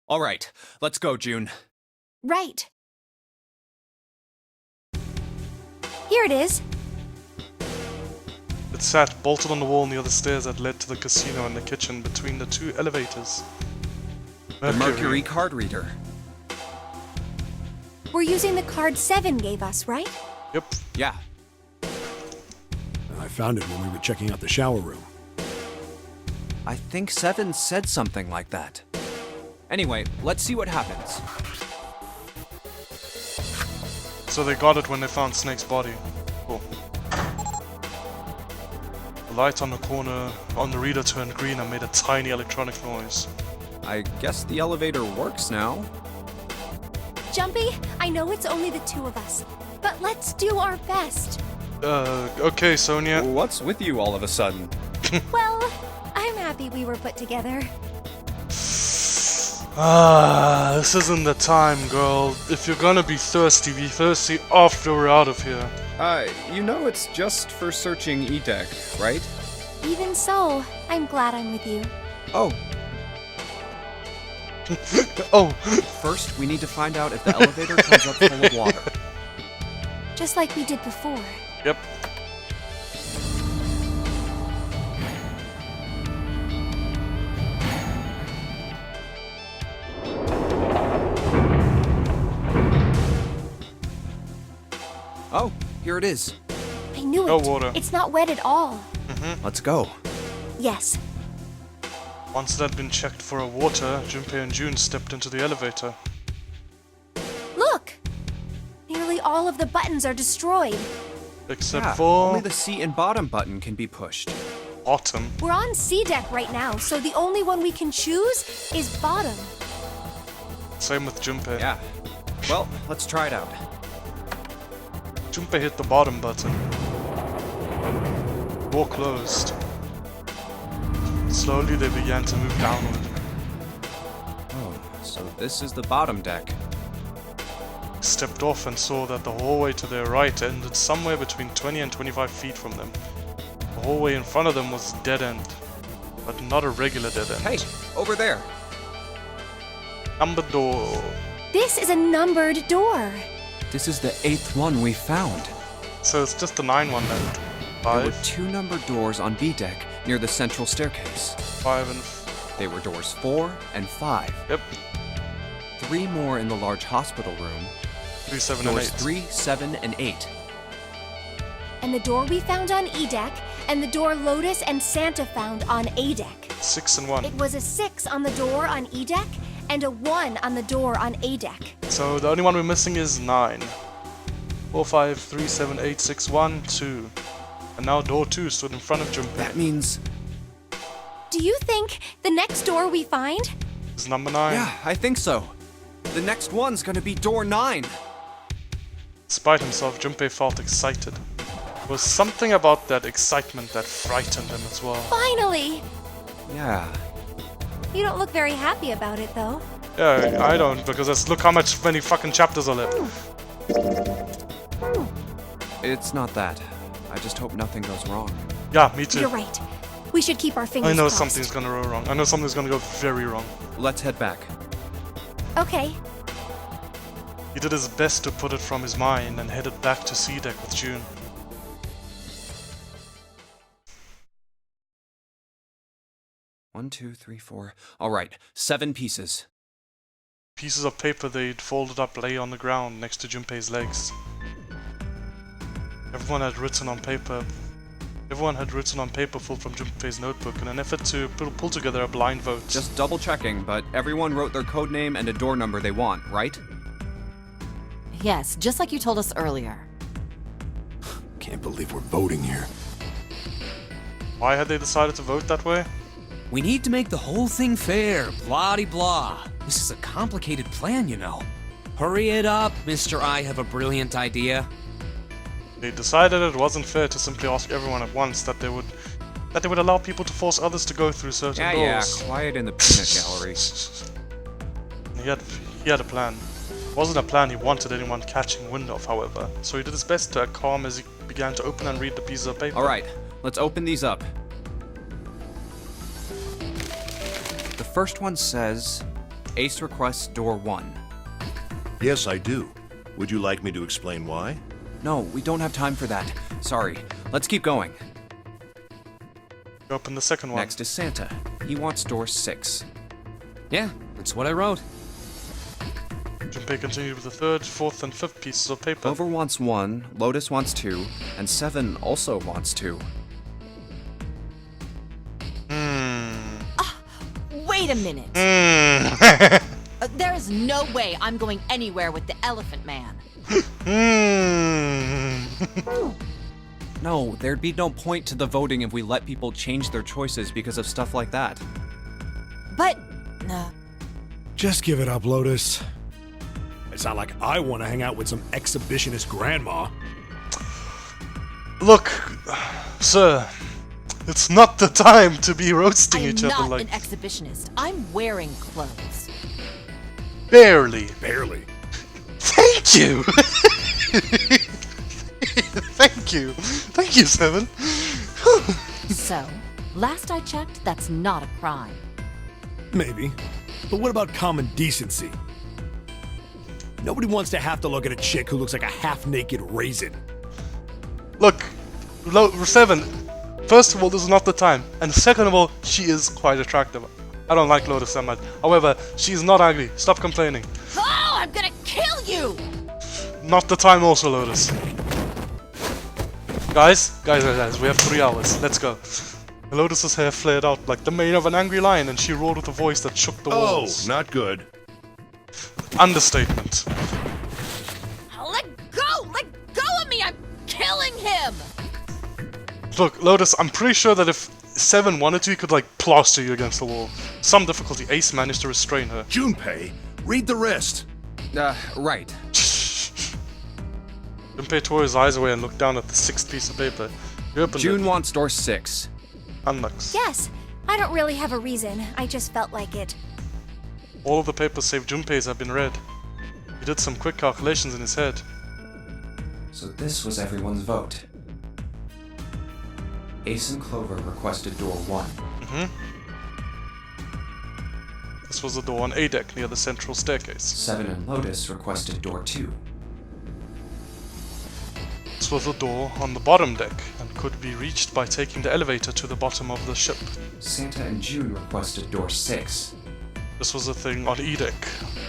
Alright, let's go, June. Right. Here it is. It sat bolted on the wall near the stairs that led to the casino and the kitchen between the two elevators. The Mercury card reader. We're using the card 7 gave us, right? Yep. Yeah. I found it when we were checking out the shower room. I think 7 said something like that. Anyway, let's see what happens. So they got it when they found Snake's body. Cool. The light on the corner on the reader turned green and made a tiny electronic noise. I guess the elevator works now. Jumpy, I know it's only the two of us, but let's do our best. Okay, Sonia. What's with you all of a sudden? Well, I'm happy we were put together. This isn't the time, girl. If you're gonna be thirsty, be thirsty after we're out of here. You know it's just for searching E-Deck, right? Even so, I'm glad I'm with you. Oh, Oh, first we need to find out if the elevator comes up full of water. Just like we did before. yep. Oh, here it is. I knew No it. water. It's not wet at all. Let's go. Yes. Once it had been checked for water, Junpei and June stepped into the elevator. Look! Nearly all of the buttons are destroyed. Except Yeah, for only the seat and bottom button can be pushed. bottom. We're on C deck right now, so the only one we can choose is bottom. Same with Junpei. Yeah. Well, let's try it out. Junpei hit the bottom button. Door closed. Slowly they began to move downward. Oh, so this is the bottom deck. Stepped off and saw that the hallway to their right ended somewhere between 20 and 25 feet from them. The hallway in front of them was dead end, but not a regular dead end. Hey, over there. Number door. This is a numbered door. This is the 8th one we found. So it's just the 9 one then. There were 5, 2 numbered doors on B deck near the central staircase. 5 and They were doors 4 and 5. yep, 3 more in the large hospital room. 3, 7 and Doors 8. 3, 7, and 8. And the door we found on E deck, and the door Lotus and Santa found on A deck. 6 and 1. It was a 6 on the door on E deck, and a 1 on the door on A deck. So the only one we're missing is 9. 4, 5, 3, 7, 8, 6, 1, 2. And now door 2 stood in front of Junpei. That means... Do you think the next door we find? Is number 9. Yeah, I think so. The next one's gonna be door 9. Despite himself, Junpei felt excited. There was something about that excitement that frightened him as well. Finally! Yeah. You don't look very happy about it, though. Yeah, I don't, because look how many fucking chapters are left. It's not that. I just hope nothing goes wrong. Yeah, me too. You're right. We should keep our fingers I know crossed. something's gonna go wrong. I know something's gonna go very wrong. Let's head back. Okay. He did his best to put it from his mind and headed back to C deck with June. One, 2, 3, 4. All right, 7 pieces. Pieces of paper they'd folded up lay on the ground next to Junpei's legs. Everyone had written on paper pulled from Junpei's notebook in an effort to pull together a blind vote. Just double checking, but everyone wrote their code name and a door number they want, right? Yes, just like you told us earlier. Can't believe we're voting here. Why had they decided to vote that way? We need to make the whole thing fair, blah-de-blah. This is a complicated plan, you know. Hurry it up, Mr. I have a brilliant idea. They decided it wasn't fair to simply ask everyone at once that they would allow people to force others to go through certain Yeah, doors. quiet in the peanut gallery. He had a plan. It wasn't a plan he wanted anyone catching wind of, however, so he did his best to act calm as he began to open and read the pieces of paper. All right, let's open these up. The first one says, Ace requests door 1. Yes, I do. Would you like me to explain why? No, we don't have time for that. Sorry. Let's keep going. You open the second one. Next is Santa. He wants door 6. Yeah, that's what I wrote. Junpei continued with the third, fourth, and fifth pieces of paper. Clover wants 1, Lotus wants 2, and 7 also wants 2. Wait a minute. There is no way I'm going anywhere with the Elephant Man. No, there'd be no point to the voting if we let people change their choices because of stuff like that. But... Just give it up, Lotus. It's not like I want to hang out with some exhibitionist grandma. Look, sir, it's not the time to be roasting I am each other not like an exhibitionist. I'm wearing clothes. barely. Barely. Thank you. Thank you. Thank you, Seven. So, last I checked, that's not a crime. Maybe. But what about common decency? Nobody wants to have to look at a chick who looks like a half-naked raisin. Look, Seven. First of all, this is not the time, and second of all, she is quite attractive. I don't like Lotus that much. However, she is not ugly. Stop complaining. Oh, I'm gonna kill you! Not the time also, Lotus. Guys, we have 3 hours. Let's go. Lotus's hair flared out like the mane of an angry lion, and she roared with a voice that shook the Oh, walls. not good. Understatement. Let go! Let go of me! I'm killing him! Look, Lotus, I'm pretty sure that if Seven wanted to, he could, like, plaster you against the wall. Some difficulty, Ace managed to restrain her. Junpei, read the rest. Right. Junpei tore his eyes away and looked down at the 6th piece of paper. He opened June it. wants door 6. Unlux. Yes, I don't really have a reason. I just felt like it. All of the papers save Junpei's have been read. He did some quick calculations in his head. So this was everyone's vote. Ace and Clover requested door 1. This was the door on A deck near the central staircase. 7 and Lotus requested door 2. This was the door on the bottom deck and could be reached by taking the elevator to the bottom of the ship. Santa and June requested door 6. This was a thing on E deck.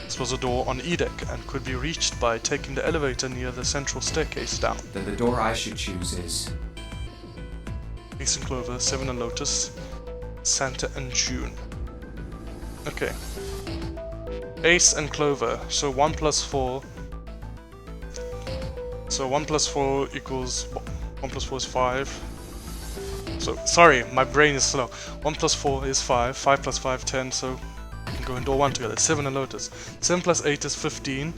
This was a door on E deck and could be reached by taking the elevator near the central staircase down. Then the door I should choose is... Ace and Clover, 7 and Lotus, Santa and June. Okay. Ace and Clover, so 1 plus 4. So 1 plus 4 equals... 1 plus 4 is 5. So, sorry, my brain is slow. 1 plus 4 is 5, 5 plus 5, 10, so we can go in door 1 together. 7 and Lotus. 7 plus 8 is 15.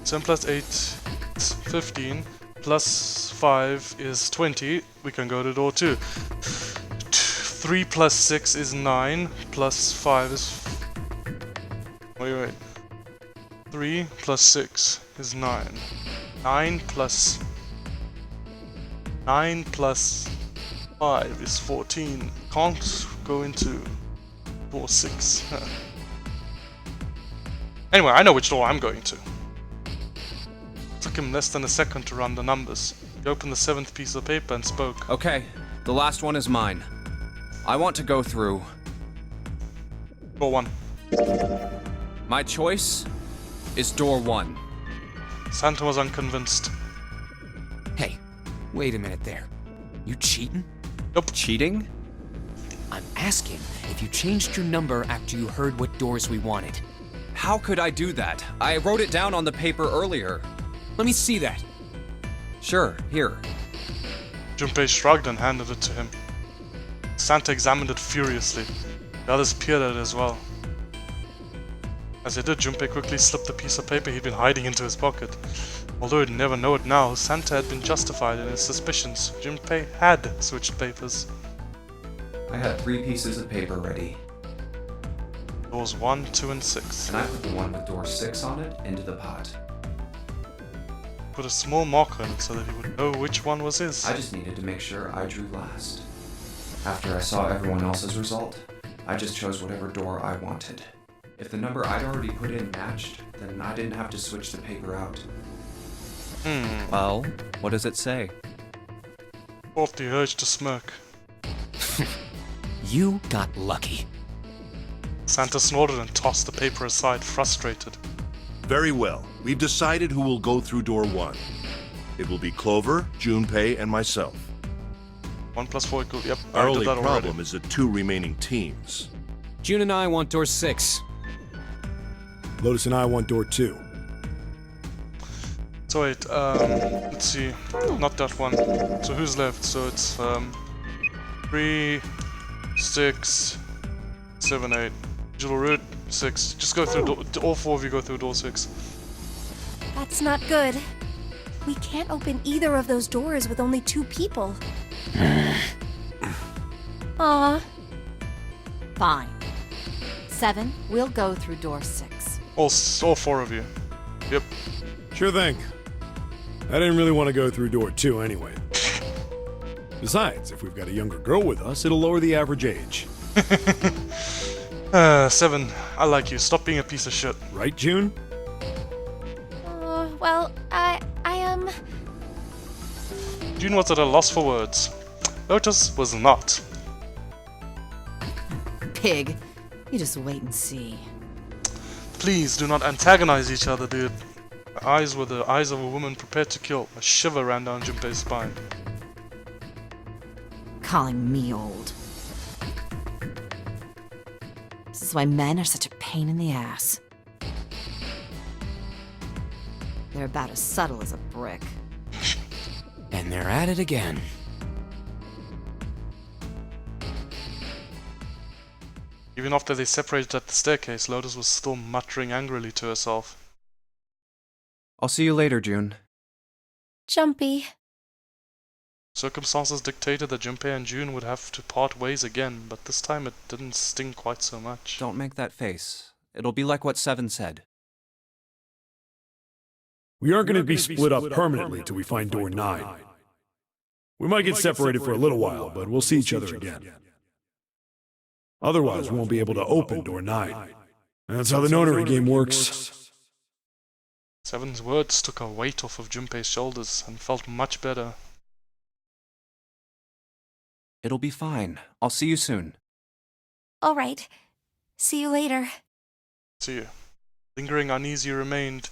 7 plus 8 is 15. Plus 5 is 20. We can go to door 2. 3 plus 6 is 9. Plus 5 is... Wait. 3 plus 6 is 9. 9 plus 5 is 14. Can't go into door 6. Anyway, I know which door I'm going to. Took him less than a second to run the numbers. He opened the 7th piece of paper and spoke. Okay, the last one is mine. I want to go through... Door 1. My choice is door 1. Santa was unconvinced. Hey, wait a minute there. You cheating? Nope. Cheating? I'm asking if you changed your number after you heard what doors we wanted. How could I do that? I wrote it down on the paper earlier. Let me see that. Sure, here. Junpei shrugged and handed it to him. Santa examined it furiously. The others peered at it as well. As they did, Junpei quickly slipped the piece of paper he'd been hiding into his pocket. Although he'd never know it now, Santa had been justified in his suspicions. Junpei had switched papers. I had 3 pieces of paper ready, Doors 1, 2, and 6. and I put the one with door 6 on it into the pot. Put a small marker in it so that he would know which one was his. I just needed to make sure I drew last. After I saw everyone else's result, I just chose whatever door I wanted. If the number I'd already put in matched, then I didn't have to switch the paper out. Well, what does it say? Fought the urge to smirk. You got lucky. Santa snorted and tossed the paper aside, frustrated. Very well. We've decided who will go through door 1. It will be Clover, Junpei, and myself. 1 plus 4 equals... Yep, Our I did only that problem already. is the 2 remaining teams. June and I want door 6. Lotus and I want door 2. So wait, let's see. Not that one. So who's left? So it's 3, 6, 7, 8. Digital route 6. Just go through all 4 of you go through door 6. That's not good. We can't open either of those doors with only 2 people. Aw. Fine. 7, we'll go through door 6. All 4 of you. Yep. Sure thing. I didn't really want to go through door 2 anyway. Besides, if we've got a younger girl with us, it'll lower the average age. 7. I like you. Stop being a piece of shit. Right, June? Well, June was at a loss for words. Lotus was not. Pig. You just wait and see. Please do not antagonize each other, dude. Her eyes were the eyes of a woman prepared to kill. A shiver ran down Junpei's spine. Calling me old. This is why men are such a pain in the ass. They're about as subtle as a brick. And they're at it again. Even after they separated at the staircase, Lotus was still muttering angrily to herself. I'll see you later, June. Jumpy. Circumstances dictated that Junpei and June would have to part ways again, but this time it didn't sting quite so much. Don't make that face. It'll be like what Seven said. We aren't going to be split up permanently till we find door 9. We might get separated for a little while, but we'll see each other again. Otherwise, we won't be able to open door 9. That's how the notary game works. Seven's words took a weight off of Junpei's shoulders and felt much better. It'll be fine. I'll see you soon. All right. See you later. See you. Lingering uneasy remained,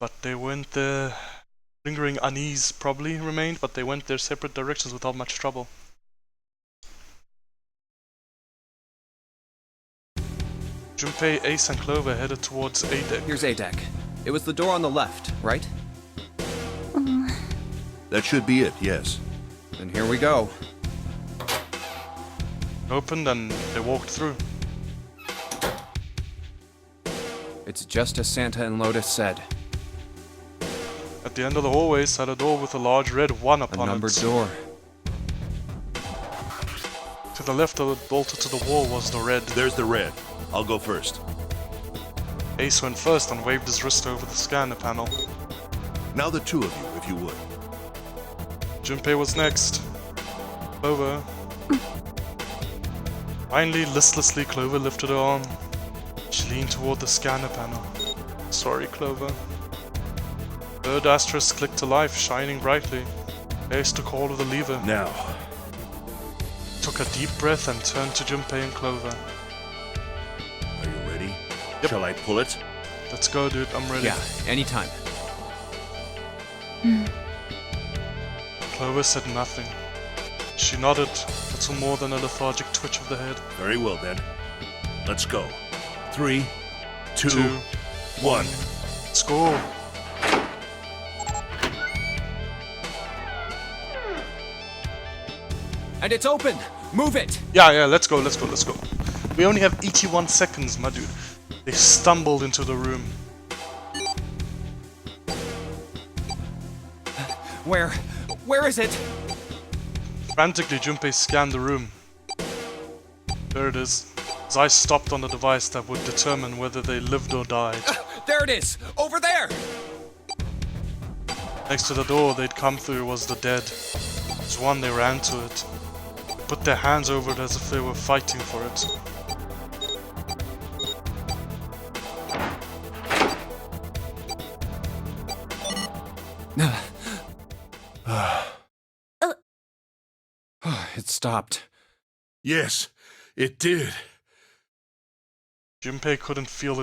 but they went their... Lingering unease probably remained, but they went their separate directions without much trouble. Junpei, Ace, and Clover headed towards A deck. Here's A deck. It was the door on the left, right? That should be it, yes. Then here we go. Opened and they walked through. It's just as Santa and Lotus said. At the end of the hallway sat a door with a large red 1 A upon numbered it. door. To the left of it, bolted to the wall, was the red. There's the red. I'll go first. Ace went first and waved his wrist over the scanner panel. Now the 2 of you, if you would. Junpei was next. Clover. Finally, listlessly, Clover lifted her arm. She leaned toward the scanner panel. Sorry, Clover. Third asterisk clicked to life, shining brightly. Ace took hold of the lever, Now, took a deep breath and turned to Junpei and Clover. are you ready? Yep. Shall I pull it? Let's go, dude. I'm ready. Yeah, anytime. Clover said nothing. She nodded, little more than a lethargic twitch of the head. Very well then. Let's go. 3, 2, 2, 1. Score! And it's open! Move it! Yeah, let's go. We only have 81 seconds, my dude. They stumbled into the room. Where is it? Frantically, Junpei scanned the room. There it is. His eyes stopped on the device that would determine whether they lived or died. There it is! Over there! Next to the door they'd come through was the dead. As one, they ran to it. They put their hands over it as if they were fighting for it. It stopped. Yes, it did. Junpei could feel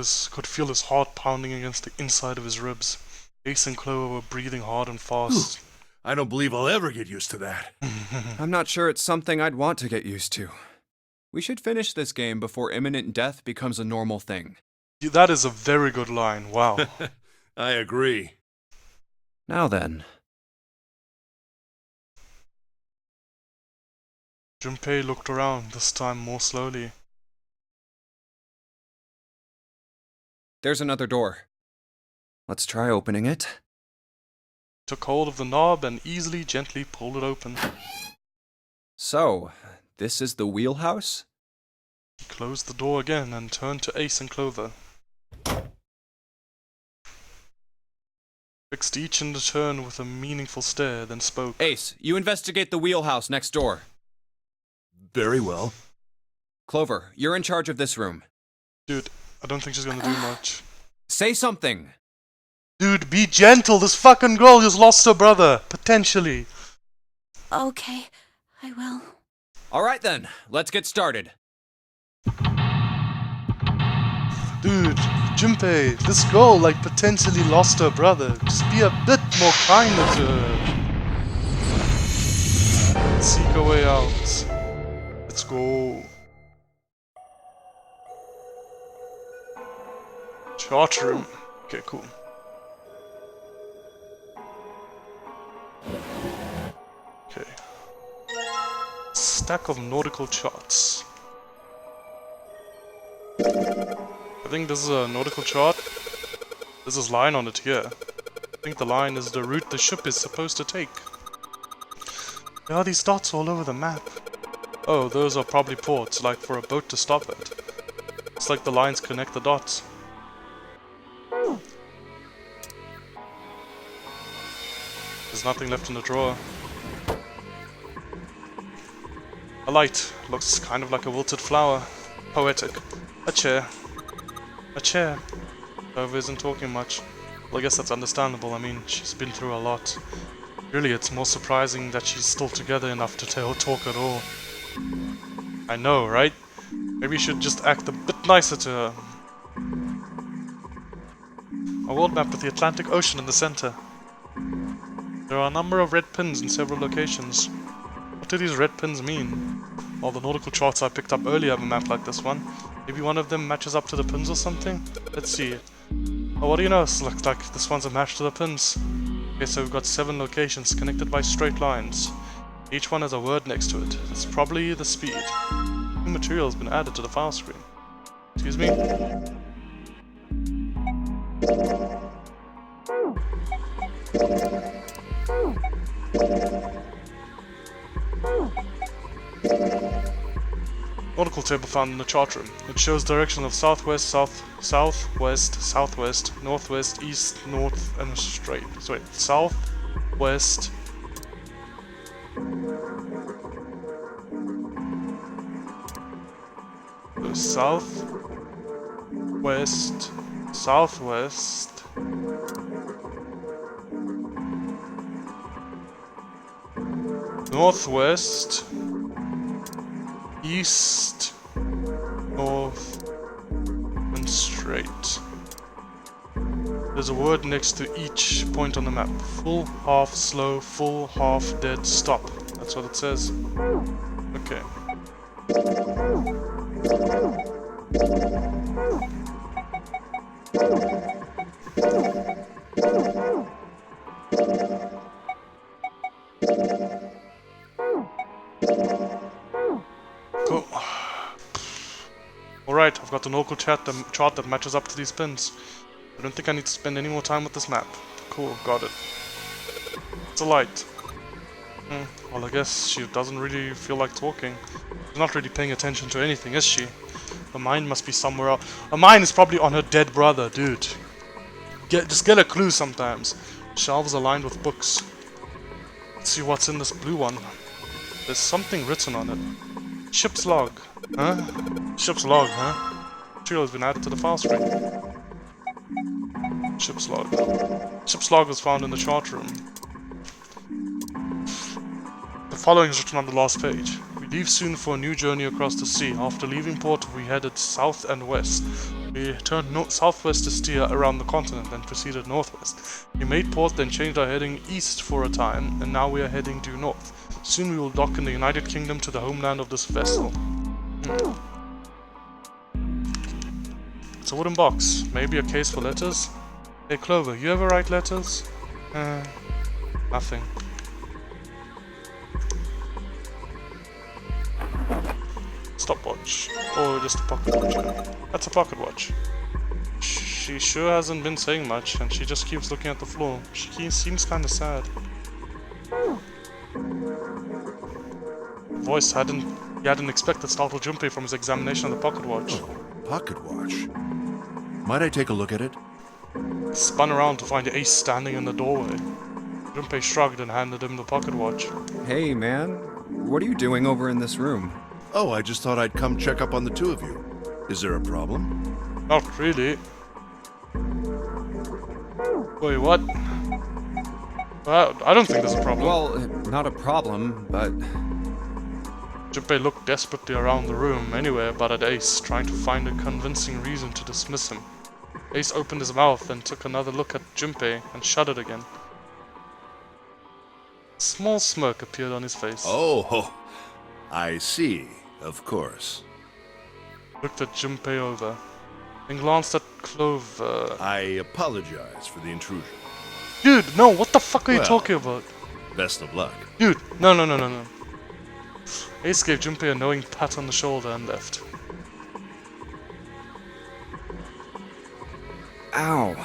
his heart pounding against the inside of his ribs. Ace and Clover were breathing hard and fast. I don't believe I'll ever get used to that. I'm not sure it's something I'd want to get used to. We should finish this game before imminent death becomes a normal thing. That is a very good line, wow. I agree. Now then. Junpei looked around, this time more slowly. There's another door. Let's try opening it. Took hold of the knob and easily, gently pulled it open. So, this is the wheelhouse? He closed the door again and turned to Ace and Clover. Fixed each in turn with a meaningful stare, then spoke. Ace, you investigate the wheelhouse next door. Very well. Clover, you're in charge of this room. Dude, I don't think she's gonna do much. Say something! Dude, be gentle! This fucking girl just lost her brother! Potentially! Okay, I will. Alright then, let's get started. Dude, Junpei, this girl like potentially lost her brother. Just be a bit more kinder to her. Let's seek a way out. Let's go. Chart room. Okay, cool. Okay. Stack of nautical charts. I think this is a nautical chart. There's this line on it here. I think the line is the route the ship is supposed to take. There are these dots all over the map. Oh, those are probably ports, like for a boat to stop at. It's like the lines connect the dots. There's nothing left in the drawer. A light. Looks kind of like a wilted flower. Poetic. A chair. A chair. Clover isn't talking much. Well, I guess that's understandable. I mean, she's been through a lot. Really, it's more surprising that she's still together enough to talk at all. I know, right? Maybe you should just act a bit nicer to her. A world map with the Atlantic Ocean in the center. There are a number of red pins in several locations. What do these red pins mean? Well, the nautical charts I picked up earlier have a map like this one. Maybe one of them matches up to the pins or something? Let's see. Oh, what do you know? It looks like this one's a match to the pins. Okay, so we've got 7 locations connected by straight lines. Each one has a word next to it. It's probably the speed. New material has been added to the file screen. Excuse me? Nautical table found in the chart room. It shows direction of southwest, southwest, southwest, northwest, east, north, and straight. Sorry, southwest. So south, west, southwest. Northwest, east, north, and straight. There's a word next to each point on the map. Full, half, slow, full, half, dead, stop. That's what it says. Okay. Cool. Alright, I've got the local chart that matches up to these pins. I don't think I need to spend any more time with this map. Cool, got it. It's a light. Well, I guess she doesn't really feel like talking. She's not really paying attention to anything, is she? Her mind must be somewhere else. Her mind is probably on her dead brother, dude. Just get a clue sometimes. Shelves are lined with books. Let's see what's in this blue one. There's something written on it. Ship's log. Huh? Ship's log, huh? Material has been added to the file screen. Ship's log. Ship's log was found in the chart room. following is written on the last page. We leave soon for a new journey across the sea. After leaving port, we headed south and west. We turned southwest to steer around the continent and proceeded northwest. We made port, then changed our heading east for a time, and now we are heading due north. Soon we will dock in the United Kingdom to the homeland of this vessel. It's a wooden box. Maybe a case for letters? Hey Clover, you ever write letters? Nothing. Stopwatch. Or just a pocket watch. That's a pocket watch. She sure hasn't been saying much, and she just keeps looking at the floor. She seems kinda sad. Voice he hadn't expected startled Junpei from his examination of the pocket watch. Pocket watch. Might I take a look at it? Spun around to find Ace standing in the doorway. Junpei shrugged and handed him the pocket watch. Hey, man. What are you doing over in this room? Oh, I just thought I'd come check up on the two of you. Is there a problem? Not really. Wait, what? Well, I don't think there's a problem. Well, not a problem, but... Junpei looked desperately around the room, anywhere but at Ace, trying to find a convincing reason to dismiss him. Ace opened his mouth and took another look at Junpei and shuddered again. A small smirk appeared on his face. Oh, I see. Of course. Looked at Junpei over, then glanced at Clover. I apologize for the intrusion. Dude, no, what the fuck are you Well. talking about? Best of luck. Dude, no. Ace gave Junpei a knowing pat on the shoulder and left. Ow.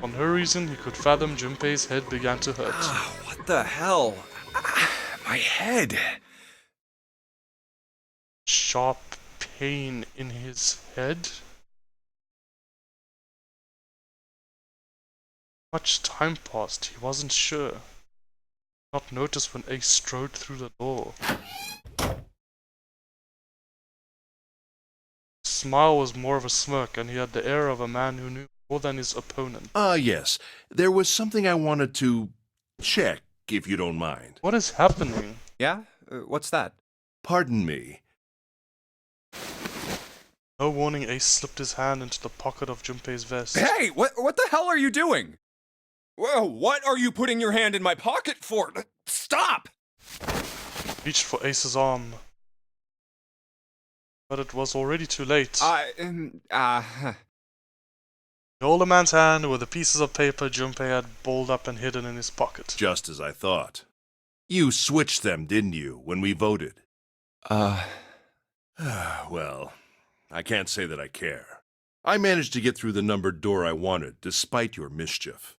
On her reason, he could fathom Junpei's head began to hurt. What the hell? My head. Sharp pain in his head? Much time passed, he wasn't sure. Not noticed when Ace strode through the door. His smile was more of a smirk, and he had the air of a man who knew more than his opponent. Yes. There was something I wanted to check, if you don't mind. What is happening? Yeah? What's that? Pardon me. No warning, Ace slipped his hand into the pocket of Junpei's vest. Hey, what the hell are you doing? Whoa, what are you putting your hand in my pocket for? Stop! Reached for Ace's arm. But it was already too late. The older man's hand were the pieces of paper Junpei had balled up and hidden in his pocket. Just as I thought. You switched them, didn't you, when we voted? Well, I can't say that I care. I managed to get through the numbered door I wanted, despite your mischief.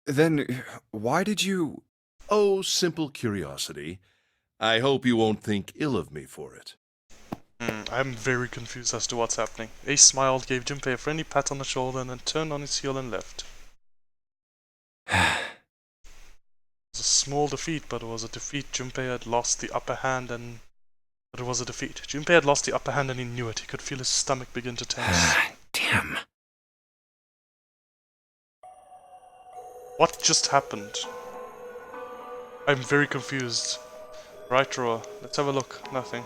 Then, why did you... Oh, simple curiosity. I hope you won't think ill of me for it. I'm very confused as to what's happening. Ace smiled, gave Junpei a friendly pat on the shoulder, and then turned on his heel and left. It was a small defeat, but it was a defeat. Junpei had lost the upper hand and... But it was a defeat. Junpei had lost the upper hand and he knew it. He could feel his stomach begin to tense. Damn. What just happened? I'm very confused. Right drawer. Let's have a look. Nothing.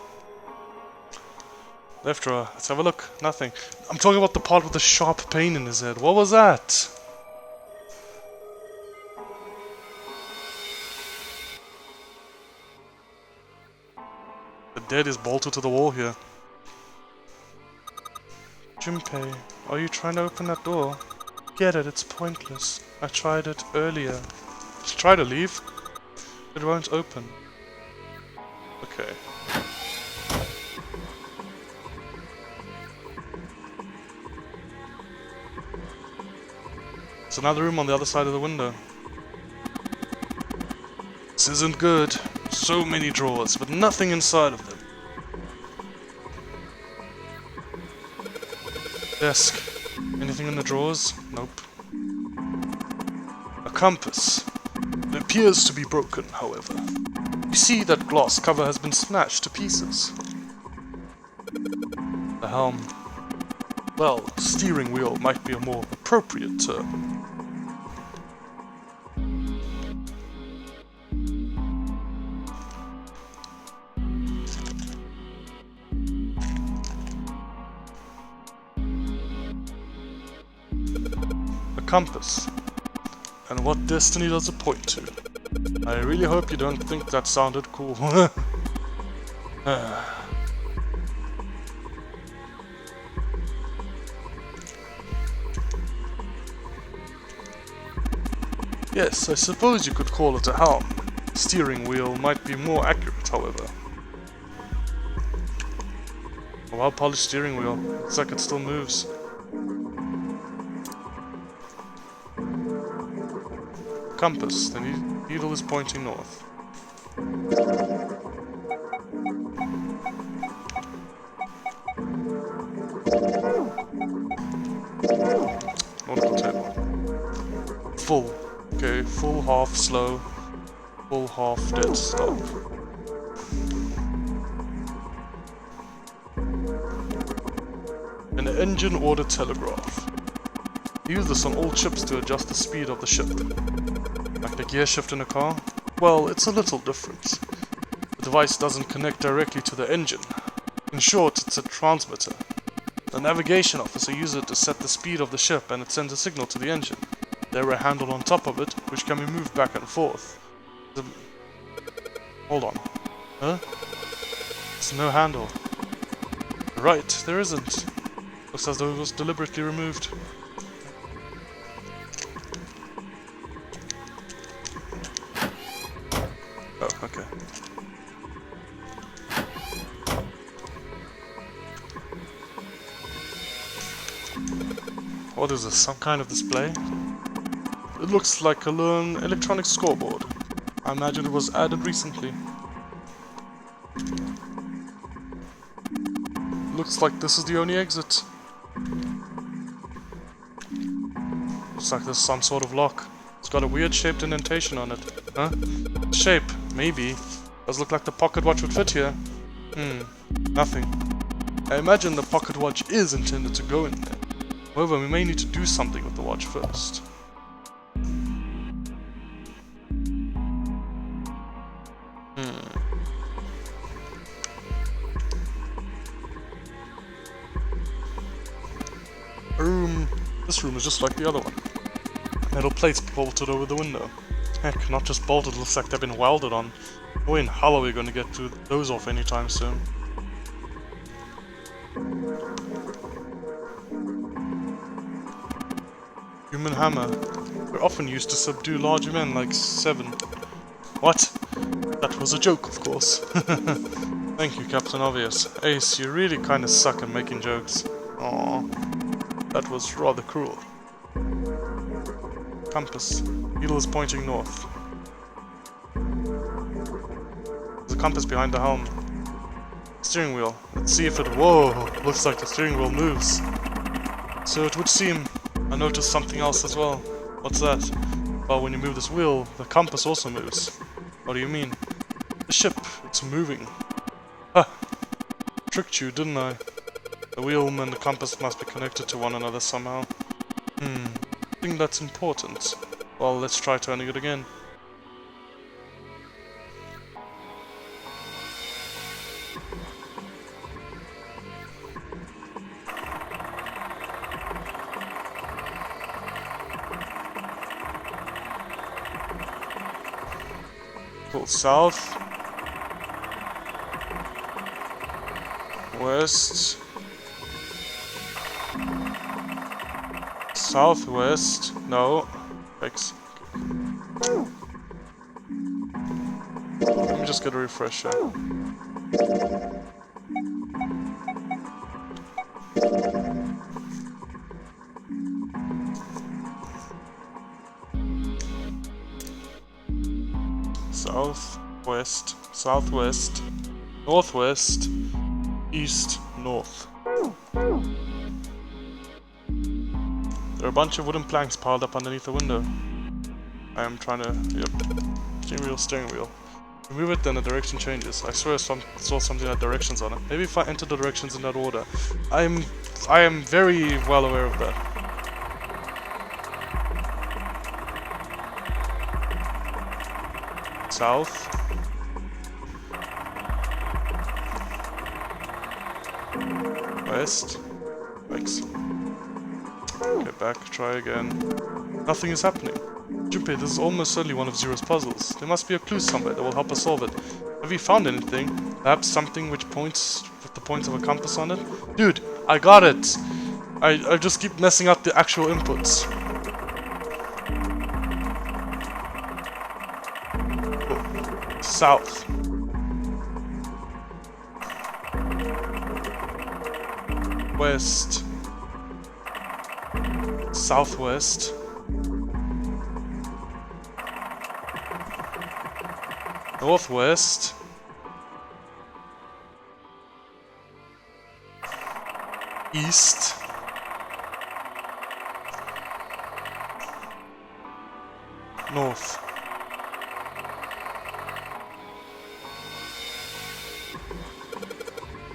Left drawer. Let's have a look. Nothing. I'm talking about the part with the sharp pain in his head. What was that? The dead is bolted to the wall here. Junpei, are you trying to open that door? Get it, it's pointless. I tried it earlier. Just try to leave. It won't open. Okay. There's another room on the other side of the window. This isn't good. So many drawers, but nothing inside of them. Desk. Anything in the drawers? Nope. A compass. It appears to be broken, however. You see that glass cover has been smashed to pieces. The helm. Well, steering wheel might be a more appropriate term. compass. And what destiny does it point to? I really hope you don't think that sounded cool. Yes, I suppose you could call it a helm. Steering wheel might be more accurate, however. A well-polished steering wheel. Looks like it still moves. Compass. The needle is pointing north. Nautical table. Full. Okay, full, half, slow. Full, half, dead, stop. An engine order telegraph. Use this on all chips to adjust the speed of the ship. Like the gear shift in a car? Well, it's a little different. The device doesn't connect directly to the engine. In short, it's a transmitter. The navigation officer uses it to set the speed of the ship and it sends a signal to the engine. There are a handle on top of it, which can be moved back and forth. Hold on. Huh? There's no handle. Right, there isn't. Looks as though it was deliberately removed. Oh, okay. What is this, some kind of display? It looks like a electronic scoreboard. I imagine it was added recently. Looks like this is the only exit. Looks like there's some sort of lock. It's got a weird shaped indentation on it. Huh? Shape, maybe. Does look like the pocket watch would fit here. Nothing. I imagine the pocket watch is intended to go in there. However, we may need to do something with the watch first. This room is just like the other one. Metal plates bolted over the window. Heck, not just bolted, looks like they've been welded on. No way in hell are we going to get those off anytime soon. Human hammer. They're often used to subdue larger men like Seven. What? That was a joke, of course. Thank you, Captain Obvious. Ace, you really kinda suck at making jokes. Aww. That was rather cruel. Compass. Needle is pointing north. There's a compass behind the helm. Steering wheel. Let's see if it... Whoa! Looks like the steering wheel moves. So it would seem... I noticed something else as well. What's that? Well, when you move this wheel, the compass also moves. What do you mean? The ship. It's moving. Huh. Tricked you, didn't I? The wheel and the compass must be connected to one another somehow. I think that's important. Well, let's try turning it again. Pull south. West. Southwest. No. X. Let me just get a refresher. Southwest, southwest, northwest, east, north. There are a bunch of wooden planks piled up underneath the window. I am trying to... Yep. Steering wheel. Remove it, then the direction changes. I swear I saw something that had directions on it. Maybe if I enter the directions in that order. I am very well aware of that. South. West. X. Okay, back, try again. Nothing is happening. Junpei, this is almost certainly one of Zero's puzzles. There must be a clue somewhere that will help us solve it. Have you found anything? Perhaps something which points with the points of a compass on it? Dude, I got it! I just keep messing up the actual inputs. Oh. South. West. Southwest. Northwest. East. North.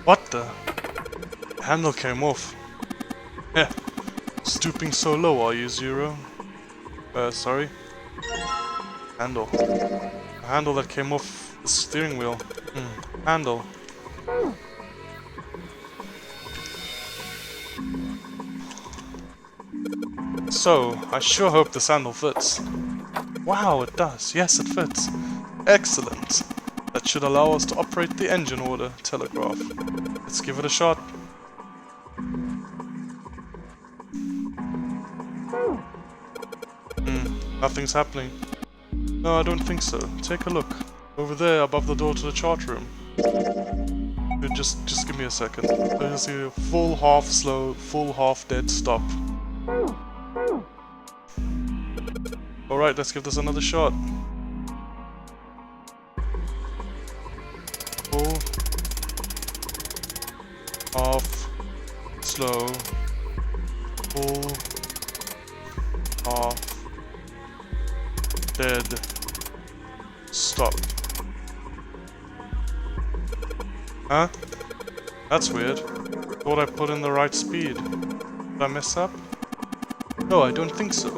What the? Handle came off. Yeah. Stooping so low, are you, Zero? Sorry. Handle. A handle that came off the steering wheel. Handle. So, I sure hope this handle fits. Wow, it does. Yes, it fits. Excellent. That should allow us to operate the engine order telegraph. Let's give it a shot. Nothing's happening. No, I don't think so. Take a look. Over there, above the door to the chart room. Just give me a second. There's see a full half slow, full half dead stop. Alright, let's give this another shot. Full, half, slow, full, half, dead, stop. Huh? That's weird. Thought I put in the right speed. Did I mess up? No, I don't think so.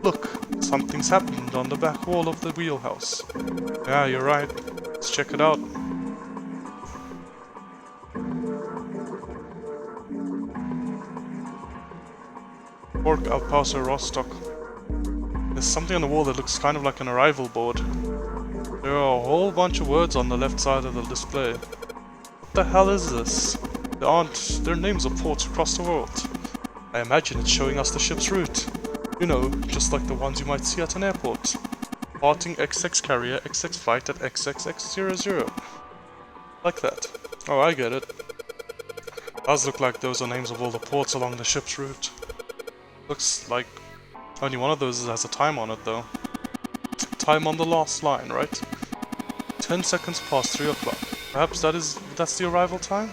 Look, something's happened on the back wall of the wheelhouse. Yeah, you're right. Let's check it out. Pork El Paso Rostock. There's something on the wall that looks kind of like an arrival board. There are a whole bunch of words on the left side of the display. What the hell is this? They're names of ports across the world. I imagine it's showing us the ship's route. You know, just like the ones you might see at an airport. Departing XX carrier, XX flight at XXX00. Like that. Oh, I get it. Does look like those are names of all the ports along the ship's route. Looks like only one of those has a time on it though. Time on the last line, right? 10 seconds past 3 o'clock. Perhaps that's the arrival time?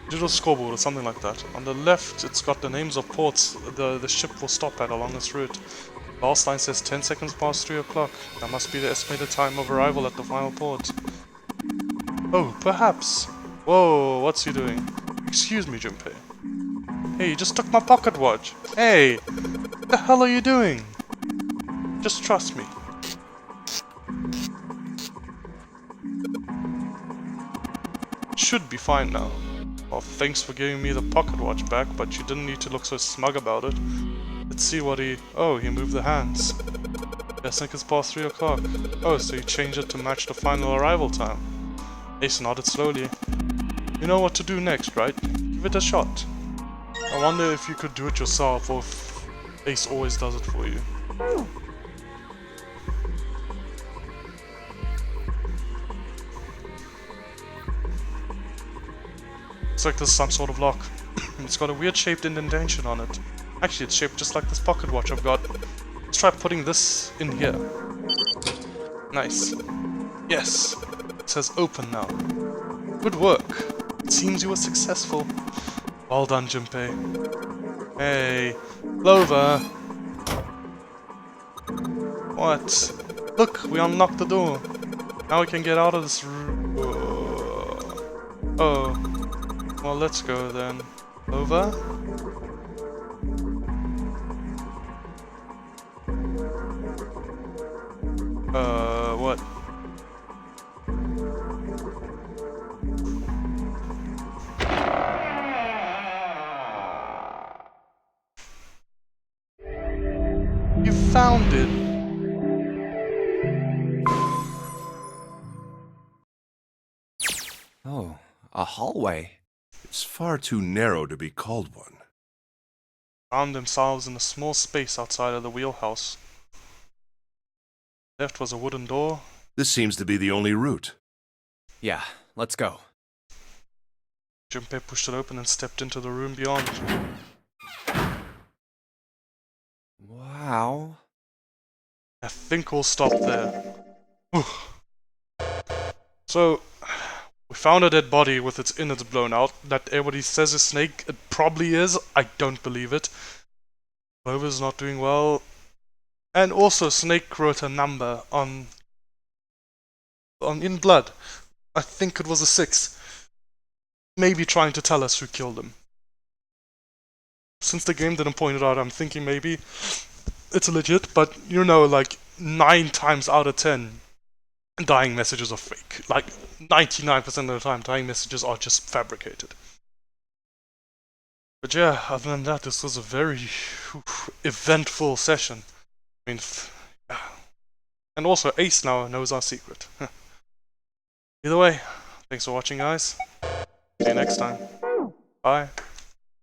Digital scoreboard or something like that. On the left, it's got the names of ports the ship will stop at along this route. Last line says 10 seconds past 3 o'clock. That must be the estimated time of arrival at the final port. Oh, perhaps. Whoa, what's he doing? Excuse me, Junpei. Hey, you just took my pocket watch. Hey, what the hell are you doing? Just trust me. Should be fine now. Well, thanks for giving me the pocket watch back, but you didn't need to look so smug about it. Let's see what he... Oh, he moved the hands. I think it's past 3 o'clock. Oh, so you changed it to match the final arrival time. Ace nodded slowly. You know what to do next, right? Give it a shot. I wonder if you could do it yourself, or if Ace always does it for you. Looks like there's some sort of lock. It's got a weird shaped indentation on it. Actually, it's shaped just like this pocket watch I've got. Let's try putting this in here. Nice. Yes. It says open now. Good work. It seems you were successful. Well done, Junpei. Hey, Clover. What? Look, we unlocked the door. Now we can get out of this room. Oh. Well, let's go then. Over? What? found it. Oh, a hallway. It's far too narrow to be called one. Found themselves in a small space outside of the wheelhouse. Left was a wooden door. This seems to be the only route. Yeah, let's go. Junpei pushed it open and stepped into the room beyond. Wow. I think we'll stop there. Whew. So, we found a dead body with its innards blown out. That everybody says is Snake. It probably is. I don't believe it. Clover's not doing well. And also, Snake wrote a number on in blood. I think it was a 6. Maybe trying to tell us who killed him. Since the game didn't point it out, I'm thinking maybe it's legit, but you know, like 9 times out of 10, dying messages are fake. Like 99% of the time, dying messages are just fabricated. But yeah, other than that, this was a very eventful session. I mean, yeah. And also, Ace now knows our secret. Either way, thanks for watching, guys. See you next time. Bye.